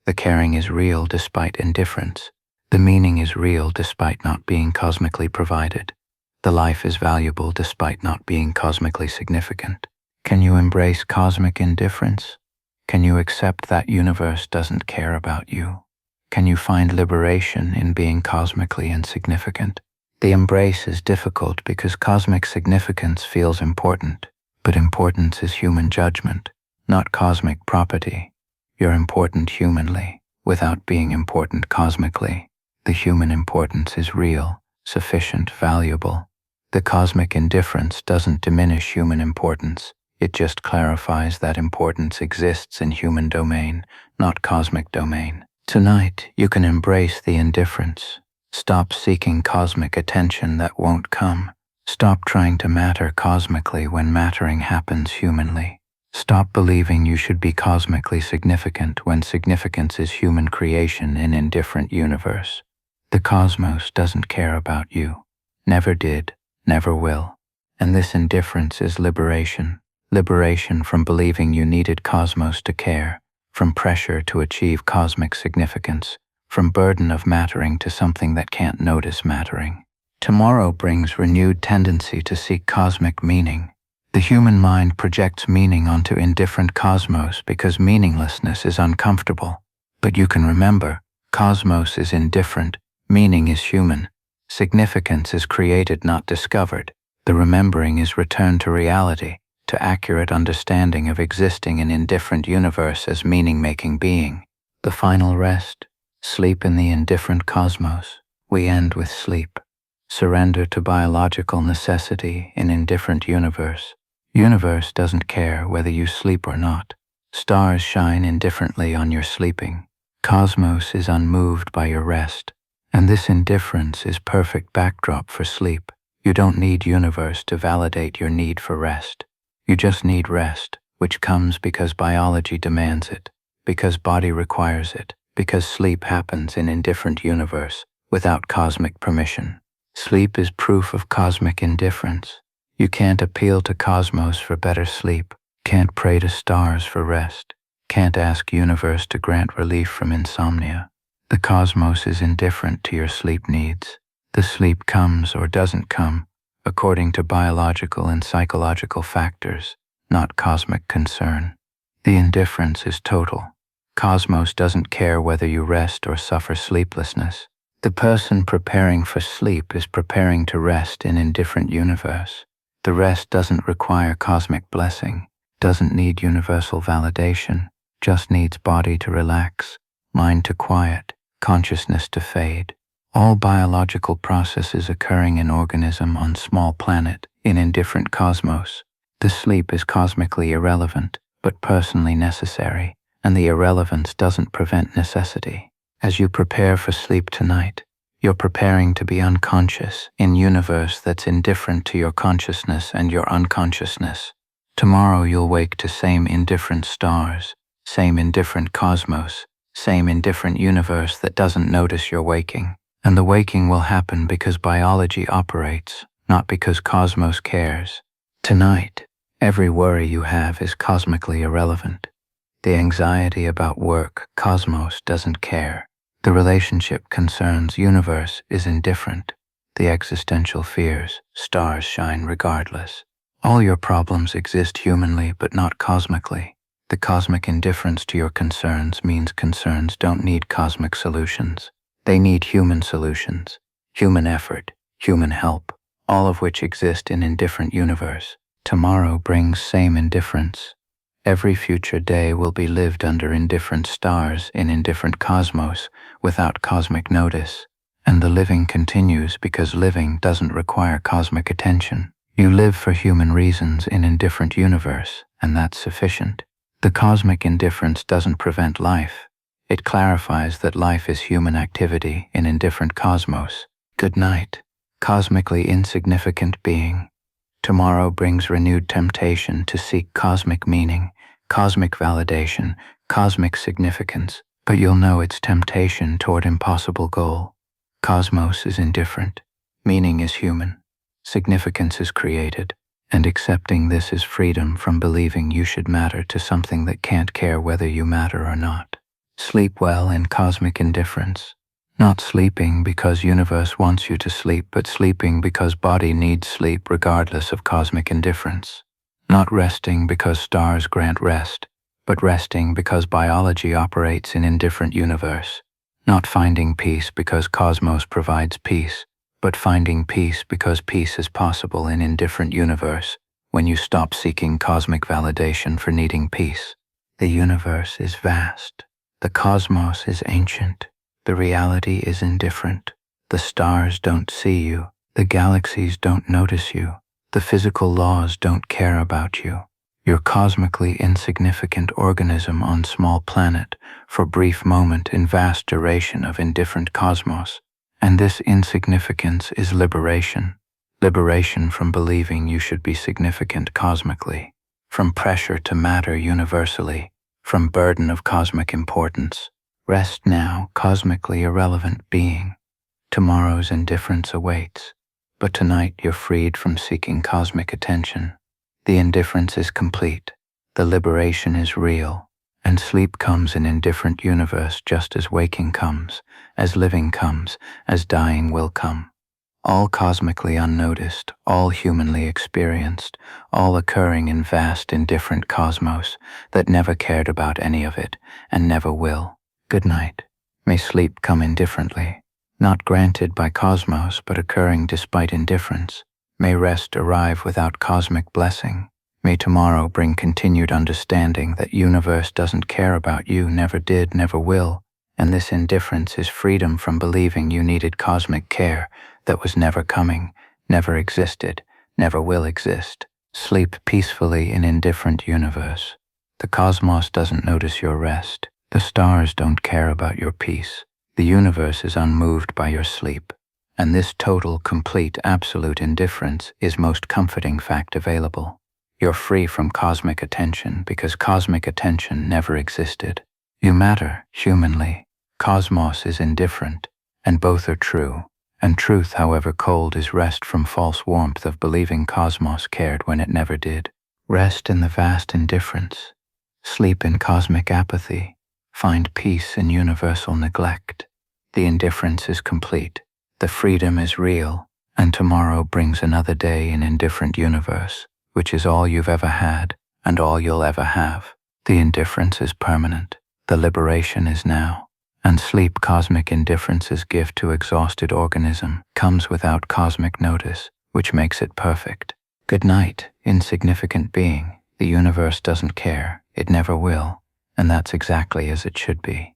The caring is real despite indifference. The meaning is real despite not being cosmically provided. The life is valuable despite not being cosmically significant. Can you embrace cosmic indifference? Can you accept that universe doesn't care about you? Can you find liberation in being cosmically insignificant? The embrace is difficult because cosmic significance feels important, but importance is human judgment, not cosmic property. You're important humanly, without being important cosmically. The human importance is real, sufficient, valuable. The cosmic indifference doesn't diminish human importance. It just clarifies that importance exists in human domain, not cosmic domain. Tonight, you can embrace the indifference. Stop seeking cosmic attention that won't come. Stop trying to matter cosmically when mattering happens humanly. Stop believing you should be cosmically significant when significance is human creation in indifferent universe. The cosmos doesn't care about you. Never did, never will. And this indifference is liberation. Liberation from believing you needed cosmos to care, from pressure to achieve cosmic significance, from burden of mattering to something that can't notice mattering. Tomorrow brings renewed tendency to seek cosmic meaning. The human mind projects meaning onto indifferent cosmos because meaninglessness is uncomfortable. But you can remember, cosmos is indifferent, meaning is human. Significance is created, not discovered. The remembering is returned to reality, to accurate understanding of existing in indifferent universe as meaning-making being. The final rest, sleep in the indifferent cosmos. We end with sleep. Surrender to biological necessity in indifferent universe. Universe doesn't care whether you sleep or not. Stars shine indifferently on your sleeping. Cosmos is unmoved by your rest. And this indifference is perfect backdrop for sleep. You don't need universe to validate your need for rest. You just need rest, which comes because biology demands it, because body requires it, because sleep happens in indifferent universe without cosmic permission. Sleep is proof of cosmic indifference. You can't appeal to cosmos for better sleep, can't pray to stars for rest, can't ask universe to grant relief from insomnia. The cosmos is indifferent to your sleep needs. The sleep comes or doesn't come according to biological and psychological factors, not cosmic concern. The indifference is total. Cosmos doesn't care whether you rest or suffer sleeplessness. The person preparing for sleep is preparing to rest in indifferent universe. The rest doesn't require cosmic blessing, doesn't need universal validation, just needs body to relax, mind to quiet, consciousness to fade. All biological processes occurring in organism on small planet in indifferent cosmos. The sleep is cosmically irrelevant, but personally necessary, and the irrelevance doesn't prevent necessity. As you prepare for sleep tonight, you're preparing to be unconscious in universe that's indifferent to your consciousness and your unconsciousness. Tomorrow you'll wake to same indifferent stars, same indifferent cosmos, same indifferent universe that doesn't notice you're waking. And the waking will happen because biology operates, not because cosmos cares. Tonight, every worry you have is cosmically irrelevant. The anxiety about work, cosmos doesn't care. The relationship concerns, universe is indifferent. The existential fears, stars shine regardless. All your problems exist humanly but not cosmically. The cosmic indifference to your concerns means concerns don't need cosmic solutions. They need human solutions, human effort, human help, all of which exist in indifferent universe. Tomorrow brings same indifference. Every future day will be lived under indifferent stars in indifferent cosmos without cosmic notice. And the living continues because living doesn't require cosmic attention. You live for human reasons in indifferent universe, and that's sufficient. The cosmic indifference doesn't prevent life. It clarifies that life is human activity in indifferent cosmos. Good night, cosmically insignificant being. Tomorrow brings renewed temptation to seek cosmic meaning, cosmic validation, cosmic significance, but you'll know it's temptation toward impossible goal. Cosmos is indifferent, meaning is human, significance is created, and accepting this is freedom from believing you should matter to something that can't care whether you matter or not. Sleep well in cosmic indifference. Not sleeping because universe wants you to sleep, but sleeping because body needs sleep regardless of cosmic indifference. Not resting because stars grant rest, but resting because biology operates in indifferent universe. Not finding peace because cosmos provides peace, but finding peace because peace is possible in indifferent universe when you stop seeking cosmic validation for needing peace. The universe is vast. The cosmos is ancient. The reality is indifferent. The stars don't see you. The galaxies don't notice you. The physical laws don't care about you. You're cosmically insignificant organism on small planet for brief moment in vast duration of indifferent cosmos. And this insignificance is liberation. Liberation from believing you should be significant cosmically. From pressure to matter universally. From burden of cosmic importance. Rest now, cosmically irrelevant being. Tomorrow's indifference awaits, but tonight you're freed from seeking cosmic attention. The indifference is complete, the liberation is real, and sleep comes in indifferent universe just as waking comes, as living comes, as dying will come. All cosmically unnoticed, all humanly experienced, all occurring in vast indifferent cosmos that never cared about any of it and never will. Good night. May sleep come indifferently, not granted by cosmos but occurring despite indifference. May rest arrive without cosmic blessing. May tomorrow bring continued understanding that universe doesn't care about you, never did, never will, and this indifference is freedom from believing you needed cosmic care that was never coming, never existed, never will exist. Sleep peacefully in indifferent universe. The cosmos doesn't notice your rest. The stars don't care about your peace. The universe is unmoved by your sleep. And this total, complete, absolute indifference is most comforting fact available. You're free from cosmic attention because cosmic attention never existed. You matter, humanly. Cosmos is indifferent, and both are true. And truth, however cold, is rest from false warmth of believing cosmos cared when it never did. Rest in the vast indifference. Sleep in cosmic apathy. Find peace in universal neglect. The indifference is complete. The freedom is real, and tomorrow brings another day in indifferent universe, which is all you've ever had and all you'll ever have. The indifference is permanent. The liberation is now. And sleep, cosmic indifference's gift to exhausted organism, comes without cosmic notice, which makes it perfect. Good night, insignificant being. The universe doesn't care. It never will. And that's exactly as it should be.